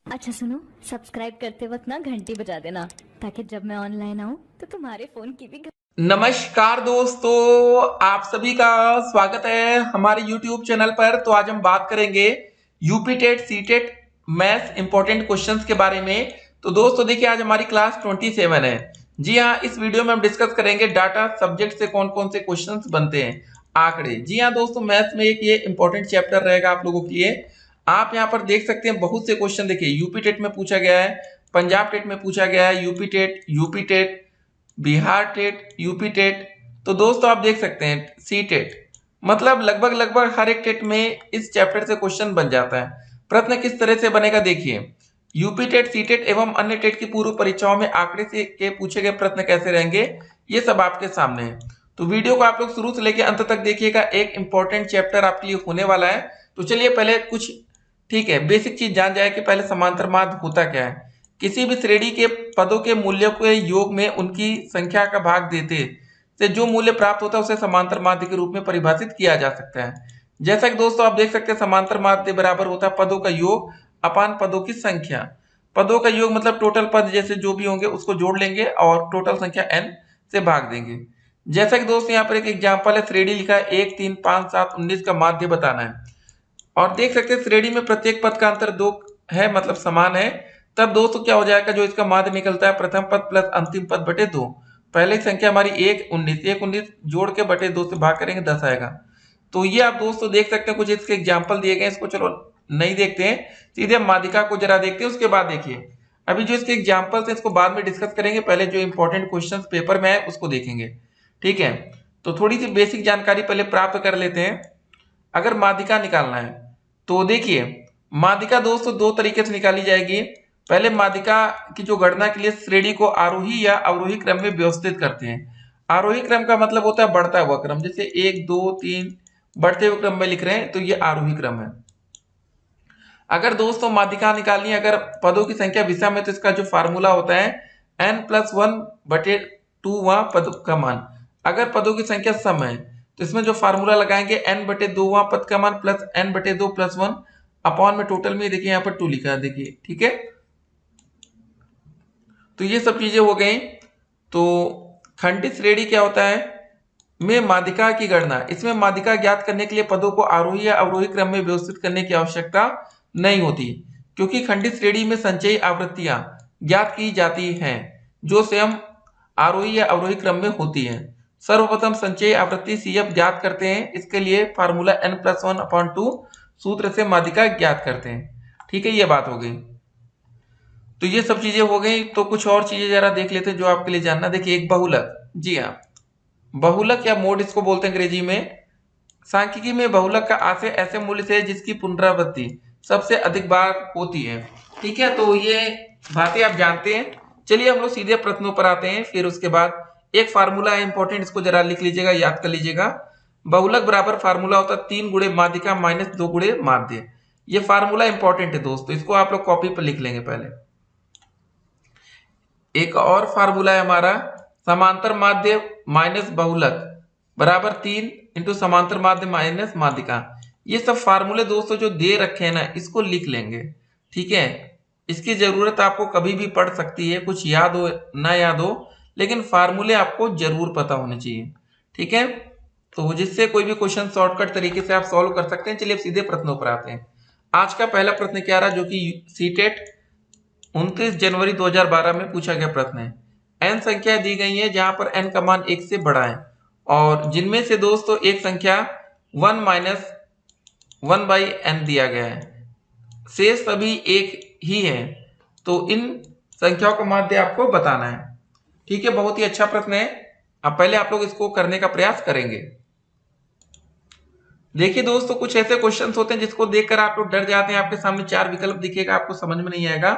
अच्छा सुनो, सब्सक्राइब करते वक्त ना घंटी बजा देना ताकि जब मैं ऑनलाइन आऊँ तो तुम्हारे फोन की भी नमस्कार दोस्तों, आप सभी का स्वागत है हमारे YouTube चैनल पर। तो आज हम बात करेंगे UP TET C TET maths important questions के बारे में। तो दोस्तों देखिए, आज हमारी क्लास 27 है। जी हाँ, इस वीडियो में हम डिस्कस करेंगे डाटा सब्जेक्ट से कौन कौन से क्वेश्चंस बनते हैं। आंकड़े, जी हाँ दोस्तों, मैथ्स में एक ये इंपॉर्टेंट चैप्टर रहेगा आप लोगों के लिए। आप यहाँ पर देख सकते हैं बहुत से क्वेश्चन। देखिए, यूपी टेट में पूछा गया है, पंजाब टेट में पूछा गया है, UP TET, Bihar TET, UP TET. तो दोस्तों आप देख सकते हैं सी टेट, मतलब लगभग लगभग हर एक टेट में इस चैप्टर से क्वेश्चन बन जाता है। प्रश्न किस तरह से बनेगा देखिए, यूपी टेट, सी टेट एवं अन्य टेट की पूर्व परीक्षाओं में आंकड़े से के पूछे गए प्रश्न कैसे रहेंगे, ये सब आपके सामने है। तो वीडियो को आप लोग शुरू से लेकर अंत तक देखिएगा, एक इंपॉर्टेंट चैप्टर आपके लिए होने वाला है। तो चलिए पहले कुछ ठीक है बेसिक चीज जान जाए कि पहले समांतर माध्य होता क्या है। किसी भी श्रेणी के पदों के मूल्यों के योग में उनकी संख्या का भाग देते से जो मूल्य प्राप्त होता है उसे समांतर माध्य के रूप में परिभाषित किया जा सकता है। जैसा कि दोस्तों आप देख सकते हैं, समांतर माध्य बराबर होता है पदों का योग अपान पदों की संख्या। पदों का योग मतलब टोटल पद जैसे जो भी होंगे उसको जोड़ लेंगे और टोटल संख्या n से भाग देंगे। जैसा कि दोस्तों यहाँ पर एक एग्जाम्पल है, श्रेणी लिखा है 1, 3, 5, 7, 19 का माध्य बताना है। और देख सकते हैं श्रेणी में प्रत्येक पद का अंतर 2 है, मतलब समान है। तब दोस्तों क्या हो जाएगा, जो इसका माध्य निकलता है प्रथम पद प्लस अंतिम पद बटे 2। पहले की संख्या हमारी 1, 19, 1, 19 जोड़ के बटे 2 से भाग करेंगे 10 आएगा। तो ये आप दोस्तों देख सकते हैं, कुछ इसके एग्जाम्पल दिए गए, इसको चलो नहीं देखते हैं, सीधे हम माध्यिका को जरा देखते हैं। उसके बाद देखिए, अभी जो इसके एग्जाम्पल्स हैं इसको बाद में डिस्कस करेंगे, पहले जो इंपॉर्टेंट क्वेश्चन पेपर में है उसको देखेंगे। ठीक है, तो थोड़ी सी बेसिक जानकारी पहले प्राप्त कर लेते हैं। अगर माध्यिका निकालना है तो देखिए, माध्यिका दोस्तों दो तरीके से निकाली जाएगी। पहले माध्यिका की जो गणना के लिए श्रेणी को आरोही या अवरोही क्रम में व्यवस्थित करते हैं। आरोही क्रम का मतलब होता है बढ़ता हुआ क्रम, जैसे 1, 2, 3 बढ़ते हुए क्रम में लिख रहे हैं तो ये आरोही क्रम है। अगर दोस्तों माध्यिका निकालनी है, अगर पदों की संख्या विषम है तो इसका जो फार्मूला होता है n+1/2 पद का मान। अगर पदों की संख्या सम है तो इसमें जो फार्मूला लगाएंगे n/2 पद का मान प्लस n/2 + 1 अपॉन में टोटल में देखिए यहाँ पर 2 लिखा है, देखिए ठीक है। तो ये सब चीजें हो गई। तो खंडित श्रेणी क्या होता है में माध्यिका की गणना, इसमें माध्यिका ज्ञात करने के लिए पदों को आरोही या अवरोही क्रम में व्यवस्थित करने की आवश्यकता नहीं होती, क्योंकि खंडित श्रेणी में संचयी आवृत्तियां ज्ञात की जाती हैं जो स्वयं आरोही या अवरोही क्रम में होती है। सर्वप्रथम संचयी आवृत्ति CF ज्ञात करते हैं, इसके लिए फार्मूला n+1/2 सूत्र से माध्यिका ज्ञात करते हैं। ठीक है, ये बात हो गई। तो ये सब चीजें हो गई। तो कुछ और चीजें जरा देख लेते हैं जो आपके लिए जानना। देखिए, एक बहुलक, जी हाँ, बहुलक या मोड इसको बोलते हैं अंग्रेजी में। सांख्यिकी में बहुलक का आशय ऐसे मूल्य से है जिसकी पुनरावृत्ति सबसे अधिक बार होती है। ठीक है, तो ये बातें आप जानते हैं। चलिए हम लोग सीधे प्रश्नों पर आते हैं। फिर उसके बाद एक फार्मूला है इंपॉर्टेंट, इसको जरा लिख लीजिएगा, याद कर लीजिएगा। बहुलक बराबर फार्मूला होता है 3 गुणे माध्यिका माइनस 2 गुणे माध्य। ये फार्मूला इंपॉर्टेंट है दोस्तों, इसको आप लोग कॉपी पर लिख लेंगे पहले। एक और फार्मूला है हमारा, समांतर माध्य माइनस बहुलक बराबर 3 इंटू समांतर माध्य माइनस माध्यिका। ये सब फार्मूले दोस्तों जो दे रखे हैं ना, इसको लिख लेंगे। ठीक है, इसकी जरूरत आपको कभी भी पड़ सकती है, कुछ याद हो ना याद हो, लेकिन फार्मूले आपको जरूर पता होने चाहिए। ठीक है, तो जिससे कोई भी क्वेश्चन शॉर्टकट तरीके से आप सॉल्व कर सकते हैं। चलिए अब सीधे प्रश्नों पर आते हैं। आज का पहला प्रश्न क्या रहा, जो कि सीटेट 29 जनवरी 2012 में पूछा गया प्रश्न है। n संख्या दी गई है जहां पर n का मान 1 से बड़ा है, और जिनमें से दोस्तों एक संख्या 1 माइनस 1/n दिया गया है, शेष सभी एक ही है। तो इन संख्याओं का माध्य आपको बताना है। ठीक है, बहुत ही अच्छा प्रश्न है। अब पहले आप लोग इसको करने का प्रयास करेंगे। देखिए दोस्तों, कुछ ऐसे क्वेश्चंस होते हैं जिसको देखकर आप लोग डर जाते हैं। आपके सामने 4 विकल्प दिखेगा, आपको समझ में नहीं आएगा।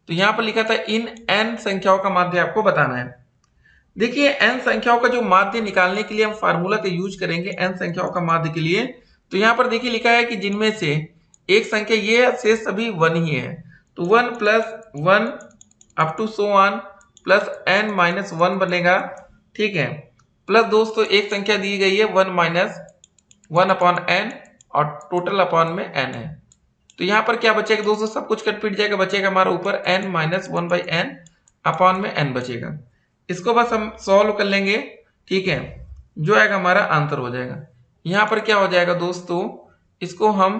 तो यहां पर लिखा था इन n संख्याओं का माध्य आपको बताना है। देखिए, n संख्याओं का जो माध्य निकालने के लिए हम फार्मूला का यूज करेंगे n संख्याओं का माध्य के लिए। तो यहां पर देखिए लिखा है कि जिनमें से एक संख्या ये से सभी 1 ही है, तो 1 + 1 up to so on plus n - 1 बनेगा। ठीक है, प्लस दोस्तों एक संख्या दी गई है 1 - 1/n और टोटल अपॉन में n है। तो यहाँ पर क्या बचेगा दोस्तों, सब कुछ कट पीट जाएगा, बचेगा हमारा ऊपर n माइनस 1/n अपॉन में n बचेगा। इसको बस हम सॉल्व कर लेंगे, ठीक है, जो आएगा हमारा आंसर हो जाएगा। यहाँ पर क्या हो जाएगा दोस्तों, इसको हम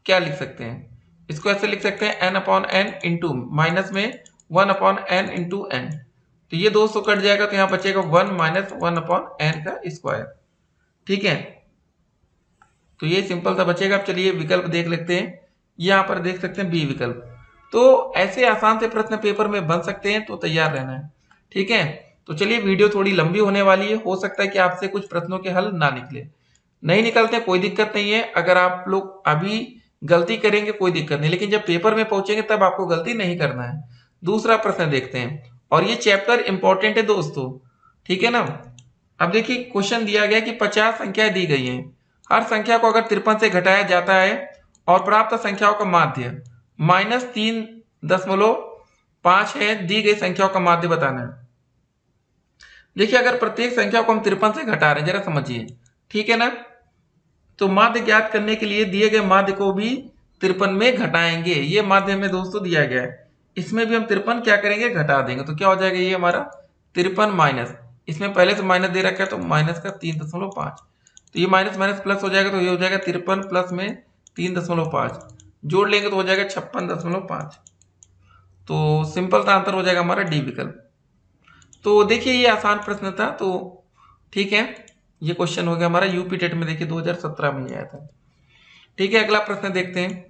क्या लिख सकते हैं, इसको ऐसे लिख सकते हैं n upon n into minus में 1 अपॉन n इंटू n। तो ये दोस्तों कट जाएगा, तो यहाँ बचेगा 1 माइनस 1 अपॉन n का स्क्वायर, ठीक है। तो ये सिंपल सा बचेगा। अब चलिए विकल्प देख लेते हैं, यहाँ पर देख सकते हैं बी विकल्प। तो ऐसे आसान से प्रश्न पेपर में बन सकते हैं, तो तैयार रहना है, ठीक है। तो चलिए वीडियो थोड़ी लंबी होने वाली है, हो सकता है कि आपसे कुछ प्रश्नों के हल ना निकले, नहीं निकलते कोई दिक्कत नहीं है। अगर आप लोग अभी गलती करेंगे कोई दिक्कत नहीं, लेकिन जब पेपर में पहुंचेंगे तब आपको गलती नहीं करना है। दूसरा प्रश्न देखते हैं, और ये चैप्टर इंपॉर्टेंट है दोस्तों, ठीक है ना। अब देखिए क्वेश्चन दिया गया कि 50 संख्याएं दी गई हैं, हर संख्या को अगर 53 से घटाया जाता है और प्राप्त संख्याओं का माध्य -3.5 है, दी गई संख्याओं का माध्य बताना है। देखिए अगर प्रत्येक संख्या को हम 53 से घटा रहे हैं, जरा समझिए, ठीक है ना। तो माध्य ज्ञात करने के लिए दिए गए माध्य को भी 53 में घटाएंगे। ये माध्य हमें दोस्तों दिया गया है, इसमें भी हम 53 क्या करेंगे, घटा देंगे। तो क्या हो जाएगा, ये हमारा 53 माइनस, इसमें पहले से माइनस दे रखा है तो माइनस का 3.5, तो ये माइनस माइनस प्लस हो जाएगा, तो ये हो जाएगा 53 प्लस में 3.5, जोड़ लेंगे तो हो जाएगा 56.5। तो सिंपल सा आंसर हो जाएगा हमारा डी विकल्प। तो देखिए ये आसान प्रश्न था, तो ठीक है, ये क्वेश्चन हो गया हमारा यूपी टेट में, देखिए 2017 में आया था, ठीक है। अगला प्रश्न देखते हैं,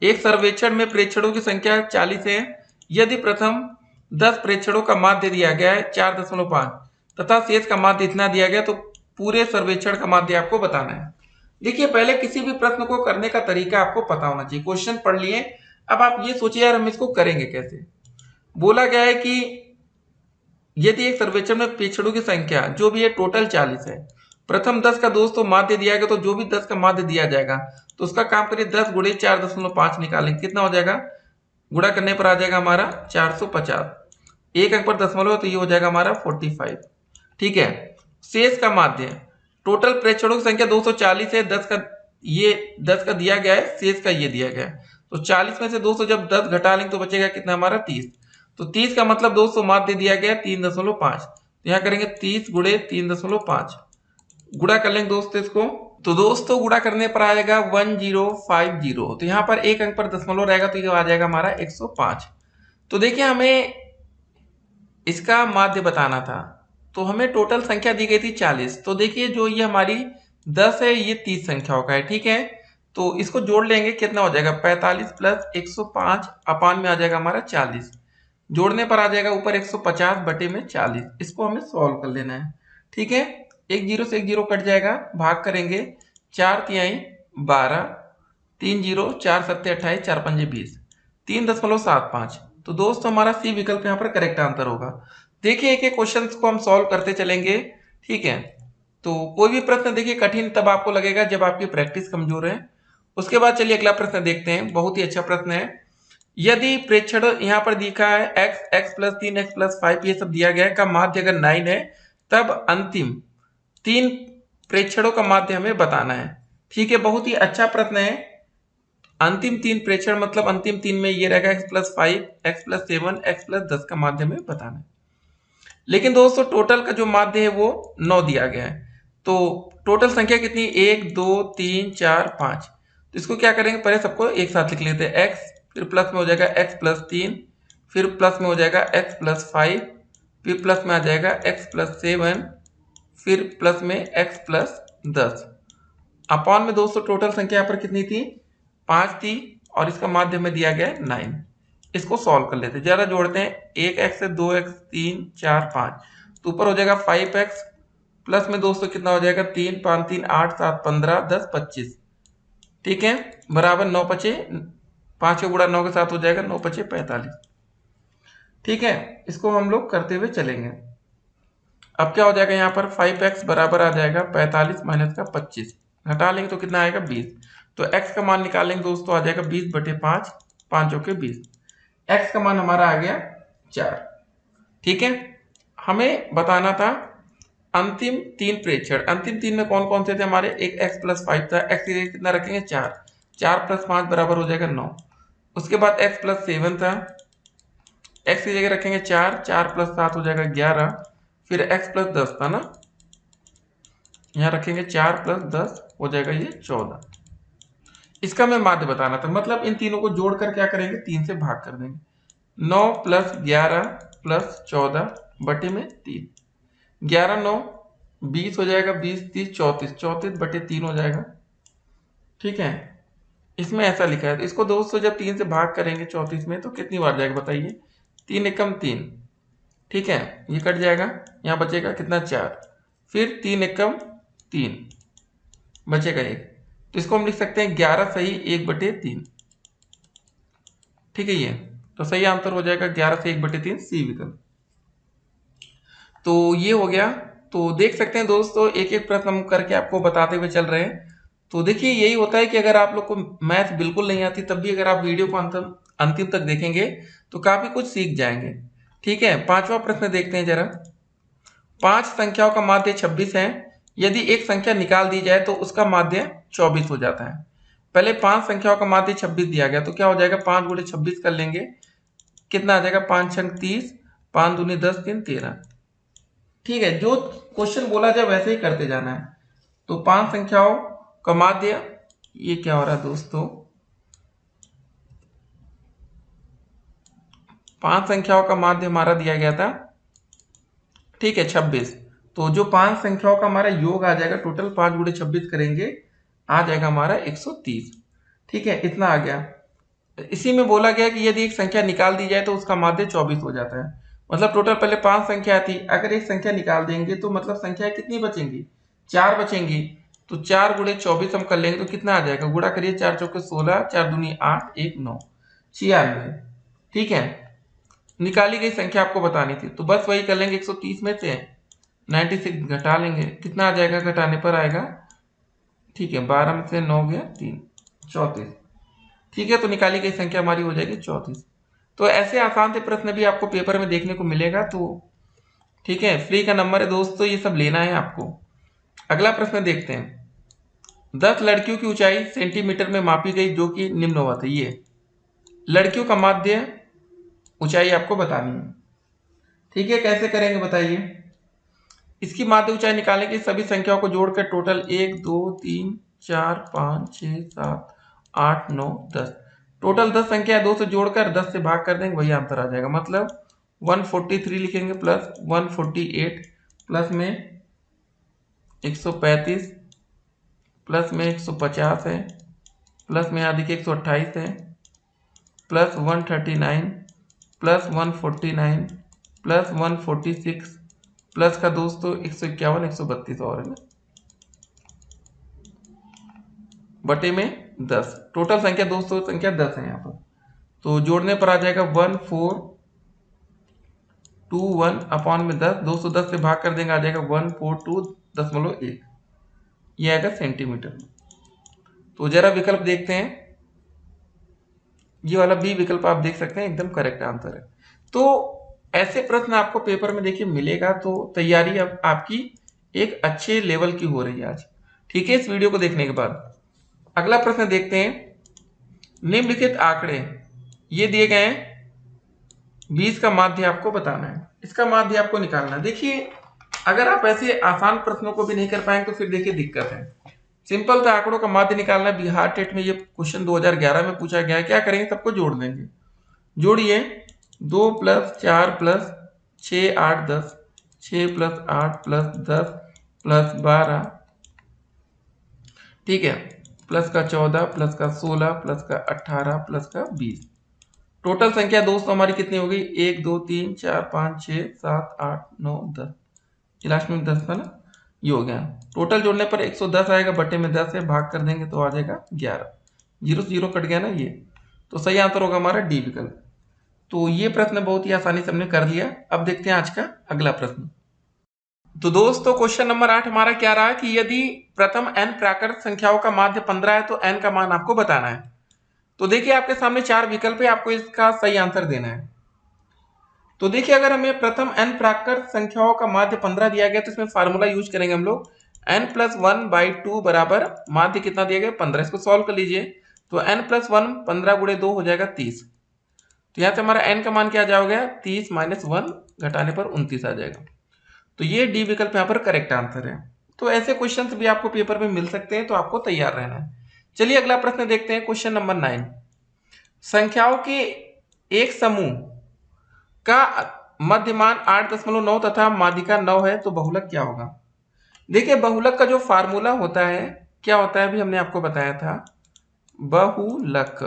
एक सर्वेक्षण में प्रेक्षणों की संख्या 40 है, यदि प्रथम 10 प्रेक्षणों का माध्य दिया गया है 4.5 तथा शेष का माध्य इतना दिया गया, तो पूरे सर्वेक्षण का माध्य आपको बताना है। देखिए पहले किसी भी प्रश्न को करने का तरीका आपको पता होना चाहिए। क्वेश्चन पढ़ लिए, अब आप ये सोचिए यार हम इसको करेंगे कैसे। बोला गया है कि यदि एक सर्वेक्षण में प्रेक्षणों की संख्या जो भी है टोटल 40 है, प्रथम 10 का दोस्तों माध्य दिया गया, तो जो भी 10 का माध्य दिया जाएगा तो उसका काम करिए 10 गुणे 4.5 निकालेंगे, कितना हो जाएगा, गुणा करने पर आ जाएगा हमारा 450, एक अंक पर दशमलव, तो ये हो जाएगा हमारा 45, ठीक है। शेष का माध्य, टोटल प्रेक्षणों की संख्या 240 है, 10 का दिया गया है, शेष का ये दिया गया है, तो 40 में से 200 जब 10 घटा लेंगे तो बचेगा कितना हमारा 30, तो 30 का मतलब दोस्तों माध्य दिया गया 3.5, तो यहाँ करेंगे 30 गुणे 3.5, गुणा कर लेंगे दोस्तों इसको, तो दोस्तों गुणा करने पर आएगा 1050, तो यहाँ पर एक अंक पर दशमलव रहेगा, तो ये आ जाएगा हमारा 105। तो देखिए हमें इसका माध्य बताना था, तो हमें टोटल संख्या दी गई थी 40, तो देखिए जो ये हमारी 10 है ये 30 संख्याओं का है, ठीक है। तो इसको जोड़ लेंगे, कितना हो जाएगा 45 प्लस 105 अपान में आ जाएगा हमारा 40, जोड़ने पर आ जाएगा ऊपर 150 बटे में 40। इसको हमें सॉल्व कर लेना है, ठीक है। एक जीरो से एक जीरो कट जाएगा, भाग करेंगे 4 तिहाई 12, 3 जीरो 4 सत्ते 28, 4 पंजे 20, 3.75। तो दोस्तों हमारा सी विकल्प यहाँ पर करेक्ट आंसर होगा। देखिए एक एक क्वेश्चन को हम सॉल्व करते चलेंगे, ठीक है। तो कोई भी प्रश्न देखिए कठिन तब आपको लगेगा जब आपकी प्रैक्टिस कमजोर है। उसके बाद चलिए अगला प्रश्न देखते हैं, बहुत ही अच्छा प्रश्न है। यदि प्रेक्षण यहाँ पर दिखा है x प्लस 3x प्लस 5 ये सब दिया गया है, का माध्य अगर 9 है, तब अंतिम 3 प्रेक्षणों का माध्य हमें बताना है, ठीक है। बहुत ही अच्छा प्रश्न है। अंतिम 3 प्रेक्षण मतलब अंतिम 3 में ये रहेगा x plus 5, x plus 7, x plus 10 का माध्य हमें बताना है। लेकिन दोस्तों टोटल का जो माध्य है वो 9 दिया गया है, तो टोटल संख्या कितनी, 1 2 3 4 5। तो इसको क्या करेंगे, पहले सबको एक साथ लिख लेते हैं, x फिर प्लस में हो जाएगा x प्लस 3, फिर प्लस में हो जाएगा x प्लस 5, फिर प्लस में आ जाएगा x प्लस 7, फिर प्लस में x प्लस 10 अपॉन में दोस्तों टोटल संख्या यहाँ पर कितनी थी, 5 थी, और इसका माध्य में दिया गया 9। इसको सॉल्व कर लेते हैं, जरा जोड़ते हैं, 1x से 2x 3 4 5, तो ऊपर हो जाएगा 5x, प्लस में दोस्तों कितना हो जाएगा 3 5 3 8 7 15 10 25, ठीक है, बराबर 9 पचे 5 का गुणा 9 के साथ हो जाएगा 9 पचे 45, ठीक है। इसको हम लोग करते हुए चलेंगे। अब क्या हो जाएगा यहाँ पर 5x बराबर आ जाएगा 45 माइनस का 25, घटा लेंगे तो कितना आएगा 20, तो x का मान निकालेंगे दोस्तों आ जाएगा 20 बटे 5, 5 के 20, x का मान हमारा आ गया 4, ठीक है। हमें बताना था अंतिम 3 प्रेक्षण, अंतिम 3 में कौन कौन से थे हमारे, एक x प्लस 5 था, x की जगह कितना रखेंगे 4, 4 + 5 बराबर हो जाएगा 9। उसके बाद x + 7 था, x की जगह रखेंगे 4, 4 + 7 हो जाएगा 11, फिर x + 10 था ना, यहाँ रखेंगे 4 + 10 हो जाएगा ये 14। इसका मैं माध्य बताना था, मतलब इन तीनों को जोड़कर क्या करेंगे, 3 से भाग कर देंगे। 9 + 11 + 14 बटे में 3, 11 9 20 हो जाएगा, 20 30 34, 34 बटे 3 हो जाएगा। ठीक है, इसमें ऐसा लिखा है, तो इसको दोस्तों जब 3 से भाग करेंगे 34 में तो कितनी बार जाएगा बताइए, 3 एकम 3। ठीक है, ये कट जाएगा, यहाँ बचेगा कितना 4, फिर 3 एकम 3 बचेगा 1, तो इसको हम लिख सकते हैं 11 सही 1/3। ठीक है, ये तो सही आंसर हो जाएगा 11 से 1/3 सी विकल्प। तो ये हो गया। तो देख सकते हैं दोस्तों, एक एक प्रश्न हम करके आपको बताते हुए चल रहे हैं। तो देखिए यही होता है कि अगर आप लोग को मैथ बिल्कुल नहीं आती तब भी अगर आप वीडियो को अंतिम तक देखेंगे तो काफी कुछ सीख जाएंगे। ठीक है, 5वां प्रश्न देखते हैं जरा। 5 संख्याओं का माध्य 26 है, यदि एक संख्या निकाल दी जाए तो उसका माध्य 24 हो जाता है। पहले 5 संख्याओं का माध्य 26 दिया गया, तो क्या हो जाएगा, 5 × 26 कर लेंगे, कितना आ जाएगा, 5 × 30, 5 दूनी 10, 3 13। ठीक है, जो क्वेश्चन बोला जाए वैसे ही करते जाना है। तो 5 संख्याओं का माध्य, ये क्या हो रहा है दोस्तों, 5 संख्याओं का माध्य हमारा दिया गया था, ठीक है 26। तो जो 5 संख्याओं का हमारा योग आ जाएगा टोटल, 5 × 26 करेंगे, आ जाएगा हमारा 130। ठीक है, इतना आ गया। इसी में बोला गया कि यदि एक संख्या निकाल दी जाए तो उसका माध्य 24 हो जाता है। मतलब टोटल पहले 5 संख्या थी, अगर एक संख्या निकाल देंगे तो मतलब संख्या कितनी बचेंगी, 4 बचेंगी। तो 4 × 24 हम कर लेंगे तो कितना आ जाएगा, गुणा करिए, 4 चौके 16, 4 दूनी 8, 1 9, 96। ठीक है, निकाली गई संख्या आपको बतानी थी, तो बस वही कर लेंगे, 130 में से 96 घटा लेंगे, कितना आ जाएगा, घटाने पर आएगा, ठीक है 12 में से 9 गया 3, 34। ठीक है, तो निकाली गई संख्या हमारी हो जाएगी 34। तो ऐसे आसान से प्रश्न भी आपको पेपर में देखने को मिलेगा। तो ठीक है, फ्री का नंबर है दोस्तों, ये सब लेना है आपको। अगला प्रश्न देखते हैं। 10 लड़कियों की ऊंचाई सेंटीमीटर में मापी गई जो कि निम्नवत है। ये लड़कियों का माध्य ऊंचाई आपको बतानी है। ठीक है, कैसे करेंगे बताइए। इसकी माध्य ऊंचाई निकालने की सभी संख्याओं को जोड़कर टोटल 1 2 3 4 5 6 7 8 9 10, टोटल 10 संख्या है, 2 से जोड़कर 10 से भाग कर देंगे, वही आंसर आ जाएगा। मतलब 143 लिखेंगे प्लस 148 प्लस में 135 प्लस में 150 है, प्लस में यहाँ देखिए 128 है, प्लस 139 प्लस 149 प्लस 146 प्लस का दोस्तों 151 132 और है बटे में 10, टोटल संख्या दोस्तों संख्या 10 है यहाँ पर। तो जोड़ने पर आ जाएगा 1421 अपॉन में 10, 210 से भाग कर देंगे, आ जाएगा 142.1, ये आएगा सेंटीमीटर में। तो जरा विकल्प देखते हैं, ये वाला बी विकल्प आप देख सकते हैं, एकदम करेक्ट आंसर है। तो ऐसे प्रश्न आपको पेपर में देखिए मिलेगा, तो तैयारी अब आपकी एक अच्छे लेवल की हो रही है आज। ठीक है, इस वीडियो को देखने के बाद अगला प्रश्न देखते हैं। निम्नलिखित आंकड़े ये दिए गए हैं, 20 का माध्य आपको बताना है, इसका माध्य आपको निकालना है। देखिए अगर आप ऐसे आसान प्रश्नों को भी नहीं कर पाएंगे तो फिर देखिए दिक्कत है। सिंपल था, आंकड़ों का माध्य निकालना है। बिहार टेट में ये क्वेश्चन 2011 में पूछा गया है। क्या करेंगे, सबको जोड़ देंगे। जोड़िए, 2 + 4 + 6 8 10, 6 + 8 + 10 + 12, ठीक है, प्लस का 14 प्लस का 16 प्लस का 18 प्लस का 20, टोटल संख्या दोस्तों हमारी कितनी हो गई, 1 2 3 4 5 6 7 8 9 10, लास्ट में 10 था ना, ये हो गया। टोटल जोड़ने पर 110 आएगा, बटे में 10 है, भाग कर देंगे तो आ जाएगा 11, 0 से 0 कट गया ना ये। तो सही आंसर होगा हमारा डी विकल्प। तो ये प्रश्न बहुत ही आसानी से हमने कर लिया। अब देखते हैं आज का अगला प्रश्न। तो दोस्तों क्वेश्चन नंबर 8 हमारा क्या रहा कि यदि प्रथम n प्राकृत संख्याओं का माध्य 15 है तो n का मान आपको बताना है। तो देखिए आपके सामने 4 विकल्प है, आपको इसका सही आंसर देना है। तो देखिए अगर हमें प्रथम n प्राकृत संख्याओं का माध्य 15 दिया गया तो इसमें फार्मूला यूज करेंगे हम लोग, n + 1/2 बराबर माध्य कितना दिया गया 15। इसको सॉल्व कर लीजिए, तो n प्लस 1 15 गुणे 2 हो जाएगा 30। तो यहाँ से हमारा n का मान क्या आ जाएगा 30 माइनस 1 घटाने पर 29 आ जाएगा। तो ये डी विकल्प यहाँ पर करेक्ट आंसर है। तो ऐसे क्वेश्चंस भी आपको पेपर में मिल सकते हैं, तो आपको तैयार रहना है। चलिए अगला प्रश्न देखते हैं, क्वेश्चन नंबर 9। संख्याओं के एक समूह का मध्यमान 8.9 तथा माध्यिका 9 है, तो बहुलक क्या होगा। देखिए बहुलक का जो फार्मूला होता है क्या होता है, अभी हमने आपको बताया था। बहुलक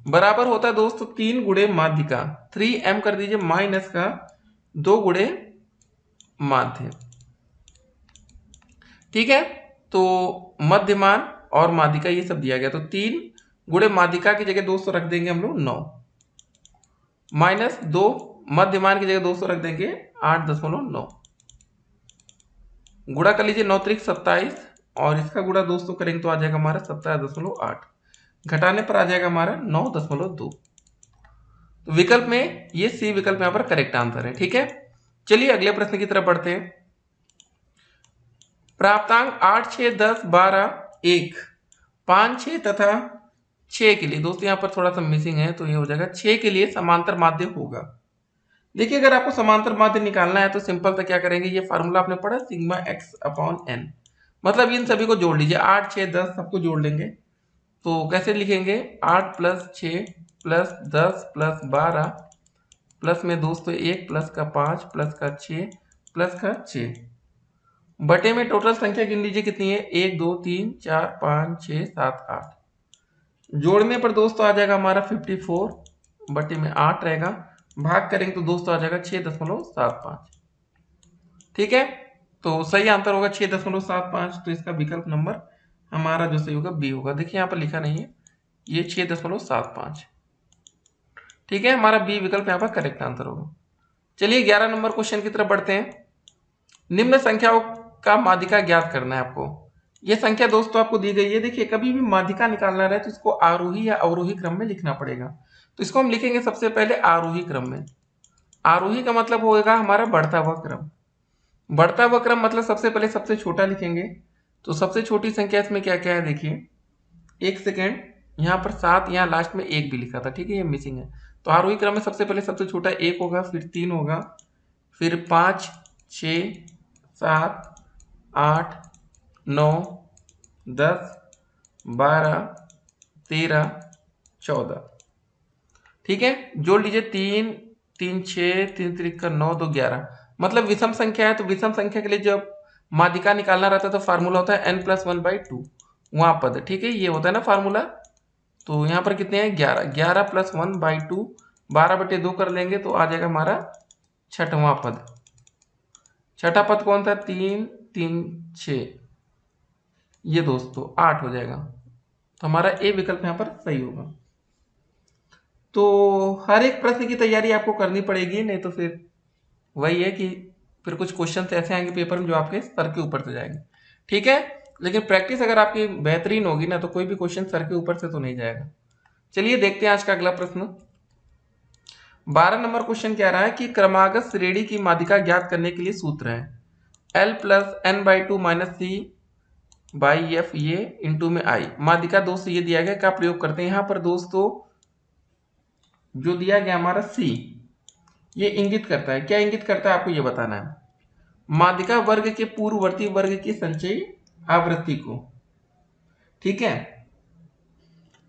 बराबर होता है दोस्तों 3 गुणे माध्यिका, 3m कर दीजिए माइनस का 2 गुणे माध्य। ठीक है, तो मध्यमान और माध्यिका ये सब दिया गया, तो 3 गुणे माध्यिका की जगह 200 रख देंगे हम लोग 9, माइनस 2 मध्यमान की जगह 200 रख देंगे 8.9, गुणा कर लीजिए 9 त्रिक 27 और इसका गुणा दोस्तों करेंगे तो आ जाएगा हमारा 17.8, घटाने पर आ जाएगा हमारा 9.2। तो विकल्प में ये सी विकल्प यहाँ पर करेक्ट आंसर है। ठीक है, चलिए अगले प्रश्न की तरफ बढ़ते हैं। प्राप्तांक 8, 6, 10, 12, 1, 5, 6 तथा 6 के लिए दोस्तों यहाँ पर थोड़ा सा मिसिंग है, तो ये हो जाएगा 6 के लिए समांतर माध्य होगा। देखिए अगर आपको समांतर माध्य निकालना है तो सिंपल तो क्या करेंगे, ये फार्मूला आपने पढ़ा सिग्मा x अपॉन n, मतलब इन सभी को जोड़ लीजिए 8, 6, 10 सबको जोड़ लेंगे। तो कैसे लिखेंगे 8 प्लस 6 प्लस 10 प्लस 12 प्लस में दोस्तों 1 प्लस का 5 प्लस का 6 प्लस का 6 बटे में टोटल संख्या गिन लीजिए कितनी है 1 2 3 4 5 6 7 8, जोड़ने पर दोस्तों आ जाएगा हमारा 54 बटे में 8 रहेगा, भाग करेंगे तो दोस्तों आ जाएगा 6.75। ठीक है, तो सही आंसर होगा 6.75। तो इसका विकल्प नंबर हमारा जो सही होगा बी होगा। देखिए यहाँ पर लिखा नहीं है, ये 6.75। ठीक है, हमारा बी विकल्प यहाँ पर करेक्ट आंसर होगा। चलिए 11 नंबर क्वेश्चन की तरफ बढ़ते हैं। निम्न संख्याओं का माध्यिका ज्ञात करना है आपको। ये संख्या दोस्तों आपको दी गई है। देखिए कभी भी माध्यिका निकालना रहे तो इसको आरोही या अवरोही क्रम में लिखना पड़ेगा। तो इसको हम लिखेंगे सबसे पहले आरोही क्रम में। आरोही का मतलब होगा हमारा बढ़ता हुआ क्रम। बढ़ता हुआ क्रम मतलब सबसे पहले सबसे छोटा लिखेंगे। तो सबसे छोटी संख्या इसमें क्या क्या है देखिए, एक सेकेंड, यहाँ पर 7, यहाँ लास्ट में 1 भी लिखा था। ठीक है, ये मिसिंग है। तो आरोही क्रम में सबसे पहले सबसे छोटा 1 होगा, फिर 3 होगा, फिर 5, 6, 7, 8, 9, 10, 12, 13, 14। ठीक है, जोड़ लीजिए 3, 3, 6, 3 त्रिक का 9, 2, 11, मतलब विषम संख्या है। तो विषम संख्या के लिए जब माध्यिका निकालना रहता है तो फार्मूला होता है n+1/2 वहां पद। ठीक है, ये होता है ना फार्मूला। तो यहाँ पर कितने हैं 11, 11 + 1/2, 12/2 कर लेंगे तो आ जाएगा हमारा छठवां पद। छठा पद कौन था 3, 3, 6, ये दोस्तों 8 हो जाएगा। तो हमारा ए विकल्प यहाँ पर सही होगा। तो हर एक प्रश्न की तैयारी आपको करनी पड़ेगी, नहीं तो फिर वही है कि फिर कुछ क्वेश्चन ऐसे आएंगे पेपर में जो आपके सर के ऊपर से जाएंगे। ठीक है, लेकिन प्रैक्टिस अगर आपकी बेहतरीन होगी ना तो कोई भी क्वेश्चन सर के ऊपर से तो नहीं जाएगा। चलिए देखते हैं आज का अगला प्रश्न। 12 नंबर क्वेश्चन क्या रहा है कि क्रमागत श्रेणी की माध्यिका ज्ञात करने के लिए सूत्र है L + n/2 - c/f ये इंटू में i। माध्यिका दोस्तों ये दिया गया, क्या प्रयोग करते हैं यहाँ पर दोस्तों, जो दिया गया हमारा c, ये इंगित करता है, क्या इंगित करता है आपको ये बताना है, माध्यिका वर्ग के पूर्ववर्ती वर्ग की संचयी आवृत्ति को। ठीक है,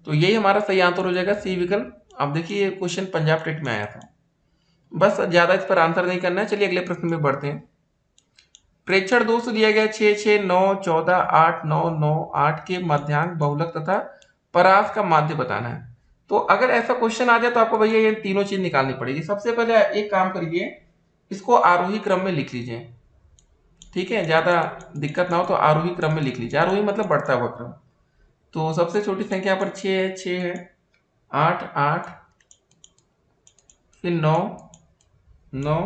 तो यही हमारा सही आंसर हो जाएगा सी विकल्प। अब देखिए ये क्वेश्चन पंजाब टेट में आया था, बस ज्यादा इस पर आंसर नहीं करना है। चलिए अगले प्रश्न में बढ़ते हैं। प्रेक्षण दोस्तों दिया गया 6, 6, 9, 14, 8, 9, 9, 8 के मध्यांक, बहुलक तथा परास का माध्य बताना है। तो अगर ऐसा क्वेश्चन आ जाए तो आपको भैया ये तीनों चीज निकालनी पड़ेगी। सबसे पहले एक काम करिए, इसको आरोही क्रम में लिख लीजिए। ठीक है, ज्यादा दिक्कत ना हो तो आरोही क्रम में लिख लीजिए। आरोही मतलब बढ़ता हुआ क्रम। तो सबसे छोटी संख्या पर 6 है, 6 है, 8, 8, फिर 9, 9,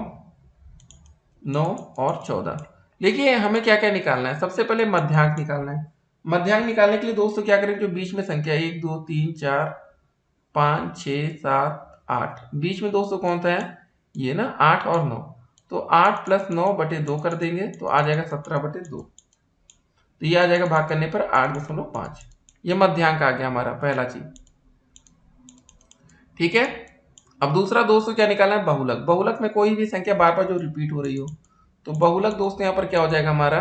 9 और 14। देखिए हमें क्या क्या निकालना है, सबसे पहले मध्यांक निकालना है। मध्यांक निकालने के लिए दोस्तों क्या करें, जो बीच में संख्या 1, 2, 3, 4, 5, 6, 7, 8, बीच में दोस्तों कौन सा है ये ना 8 और 9। तो 8 + 9/2 कर देंगे तो आ जाएगा 17/2। तो ये आ जाएगा भाग करने पर 8.5। ये मध्यांक आ गया हमारा पहला चीज। ठीक है, अब दूसरा दोस्तों क्या निकालना है, बहुलक। बहुलक में कोई भी संख्या बार बार जो रिपीट हो रही हो, तो बहुलक दोस्तों यहाँ पर क्या हो जाएगा हमारा,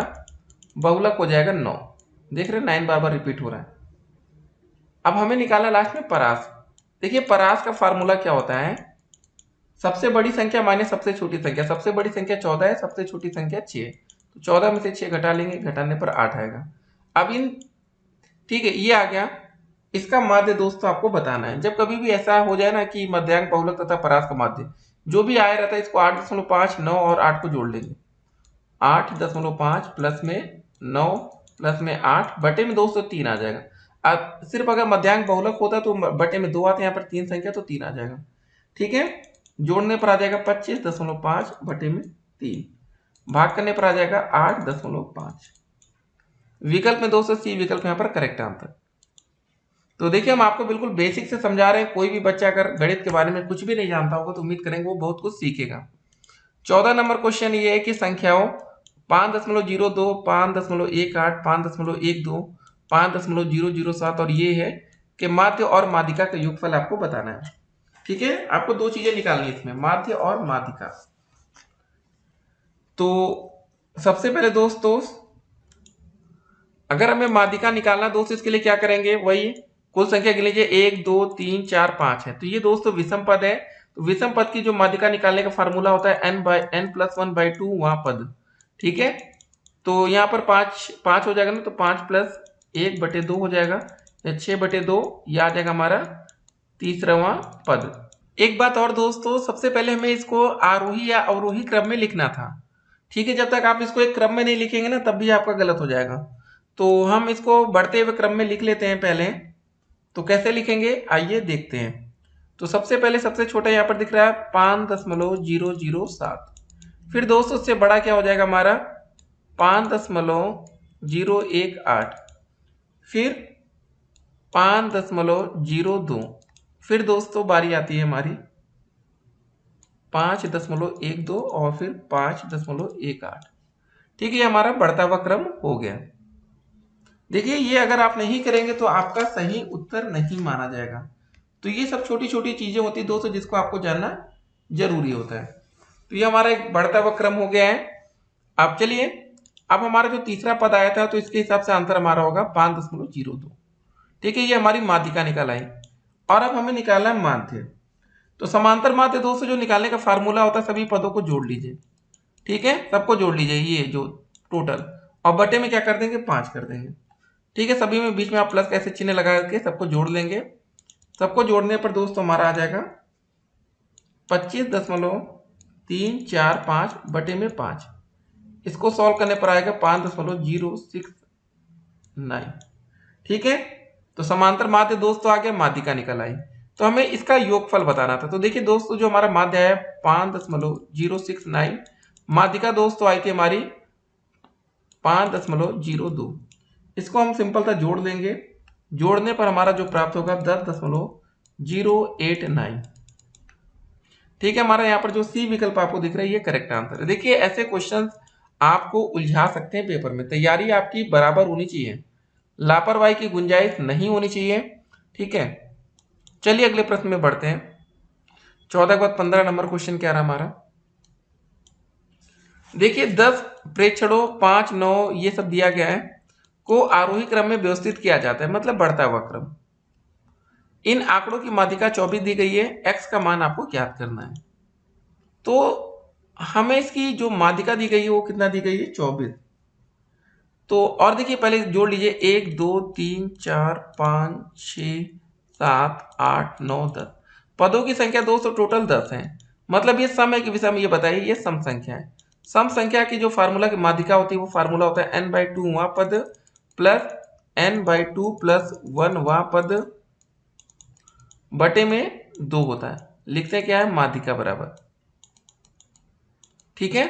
बहुलक हो जाएगा 9। देख रहे हैं 9 बार बार रिपीट हो रहा है। अब हमें निकालना लास्ट में परास। देखिए परास का फार्मूला क्या होता है, सबसे बड़ी संख्या माइनस सबसे छोटी संख्या। सबसे बड़ी संख्या 14 है, सबसे छोटी संख्या 6 है, तो 14 में से 6 घटा लेंगे, घटाने पर 8 आएगा। अब इन, ठीक है, ये आ गया। इसका माध्य दोस्तों आपको बताना है। जब कभी भी ऐसा हो जाए ना कि मध्यांक, बहुलक तथा परास का माध्य जो भी आया रहता है, इसको 8.5, 9 और 8 को जोड़ लेंगे। 8.5 प्लस में 9 प्लस में 8 बटे में 203 आ जाएगा। अब सिर्फ अगर मध्यांक बहुलक होता तो बटे में 2 आते, यहाँ पर 3 संख्या तो 3 आ जाएगा। ठीक है, जोड़ने पर आ जाएगा 25.5 बटे में 3, भाग करने पर आ जाएगा 8.5। विकल्प में दोस्तों सी विकल्प यहाँ पर करेक्ट आंसर। तो देखिए हम आपको बिल्कुल बेसिक से समझा रहे हैं। कोई भी बच्चा अगर गणित के बारे में कुछ भी नहीं जानता होगा तो उम्मीद करेंगे वो बहुत कुछ सीखेगा। 14 नंबर क्वेश्चन ये है कि संख्याओं 5.02, 5.18, 5.12, 5.007 और ये है कि माध्य और माध्यिका का योगफल आपको बताना है। ठीक है, आपको दो चीजें निकालनी है इसमें, माध्य और माध्यिका। तो सबसे पहले दोस्तों अगर हमें माध्यिका निकालना दोस्तों, इसके लिए क्या करेंगे, वही कुल संख्या गिन लीजिए 1 2 3 4 5 है। तो ये दोस्तों विषम पद है, तो विषम पद की जो माध्यिका निकालने का फार्मूला होता है n+1/2 वहां पद। ठीक है, तो यहाँ पर 5 हो जाएगा ना, तो 5 प्लस 1/2 हो जाएगा, 6/2, यह आ जाएगा हमारा तीसरा पद। एक बात और दोस्तों, सबसे पहले हमें इसको आरोही या अवरोही क्रम में लिखना था। ठीक है, जब तक आप इसको एक क्रम में नहीं लिखेंगे ना तब भी आपका गलत हो जाएगा। तो हम इसको बढ़ते हुए क्रम में लिख लेते हैं पहले। तो कैसे लिखेंगे आइए देखते हैं। तो सबसे पहले सबसे छोटा यहाँ पर दिख रहा है 5.007। फिर दोस्तों उससे बड़ा क्या हो जाएगा हमारा 5.018, फिर 5.02, फिर दोस्तों बारी आती है हमारी 5.12 और फिर 5.18। ठीक है, हमारा बढ़ता हुआ क्रम हो गया। देखिए ये अगर आप नहीं करेंगे तो आपका सही उत्तर नहीं माना जाएगा। तो ये सब छोटी छोटी चीजें होती है दोस्तों जिसको आपको जानना जरूरी होता है। तो ये हमारा एक बढ़ता हुआ क्रम हो गया है। अब चलिए, अब हमारा जो तीसरा पद आया था तो इसके हिसाब से आंसर हमारा होगा 5.02। ठीक है, ये हमारी माध्यिका निकाल आई। और अब हमें निकालना है माध्य। तो समांतर माध्य दोस्तों जो निकालने का फार्मूला होता है, सभी पदों को जोड़ लीजिए। ठीक है, सबको जोड़ लीजिए ये जो टोटल, और बटे में क्या कर देंगे 5 कर देंगे। ठीक है, सभी में बीच में आप प्लस कैसे चिन्ह लगा करके सबको जोड़ लेंगे। सबको जोड़ने पर दोस्तों हमारा आ जाएगा 25.345 बटे में 5। इसको सॉल्व करने पर आएगा 5.069। ठीक है, तो समांतर माध्य दोस्तों आ गया, माध्यिका निकल आई। तो हमें इसका योगफल बताना था। तो देखिए दोस्तों जो हमारा माध्य है 5.069, माध्यिका दोस्तों आई थी हमारी 5.02। इसको हम सिंपल सा जोड़ देंगे। जोड़ने पर हमारा जो प्राप्त होगा 10.089। ठीक है, हमारा यहाँ पर जो सी विकल्प आपको दिख रहा है ये करेक्ट आंसर है। देखिए ऐसे क्वेश्चंस आपको उलझा सकते हैं पेपर में। तैयारी आपकी बराबर होनी चाहिए, लापरवाही की गुंजाइश नहीं होनी चाहिए। ठीक है, चलिए अगले प्रश्न में बढ़ते हैं। 14 के बाद 15 नंबर क्वेश्चन क्या रहा हमारा। देखिए 10 प्रेक्षणों 5 9 ये सब दिया गया है को आरोही क्रम में व्यवस्थित किया जाता है, मतलब बढ़ता हुआ क्रम। इन आंकड़ों की माध्यिका 24 दी गई है, x का मान आपको ज्ञात करना है। तो हमें इसकी जो माध्यिका दी गई है वो कितना दी गई है 24। तो और देखिए पहले जोड़ लीजिए 1 2 3 4 5 6 7 8 9 10 पदों की संख्या दोस्तों टोटल 10 है। मतलब ये सम है कि विषम ये बताइए, ये सम संख्या है। सम संख्या की जो फार्मूला की माध्यिका होती है वो फार्मूला होता है n/2 वहां पद प्लस n/2 प्लस 1 वहां पद बटे में 2 होता है। लिखते हैं क्या है माध्यिका बराबर। ठीक है,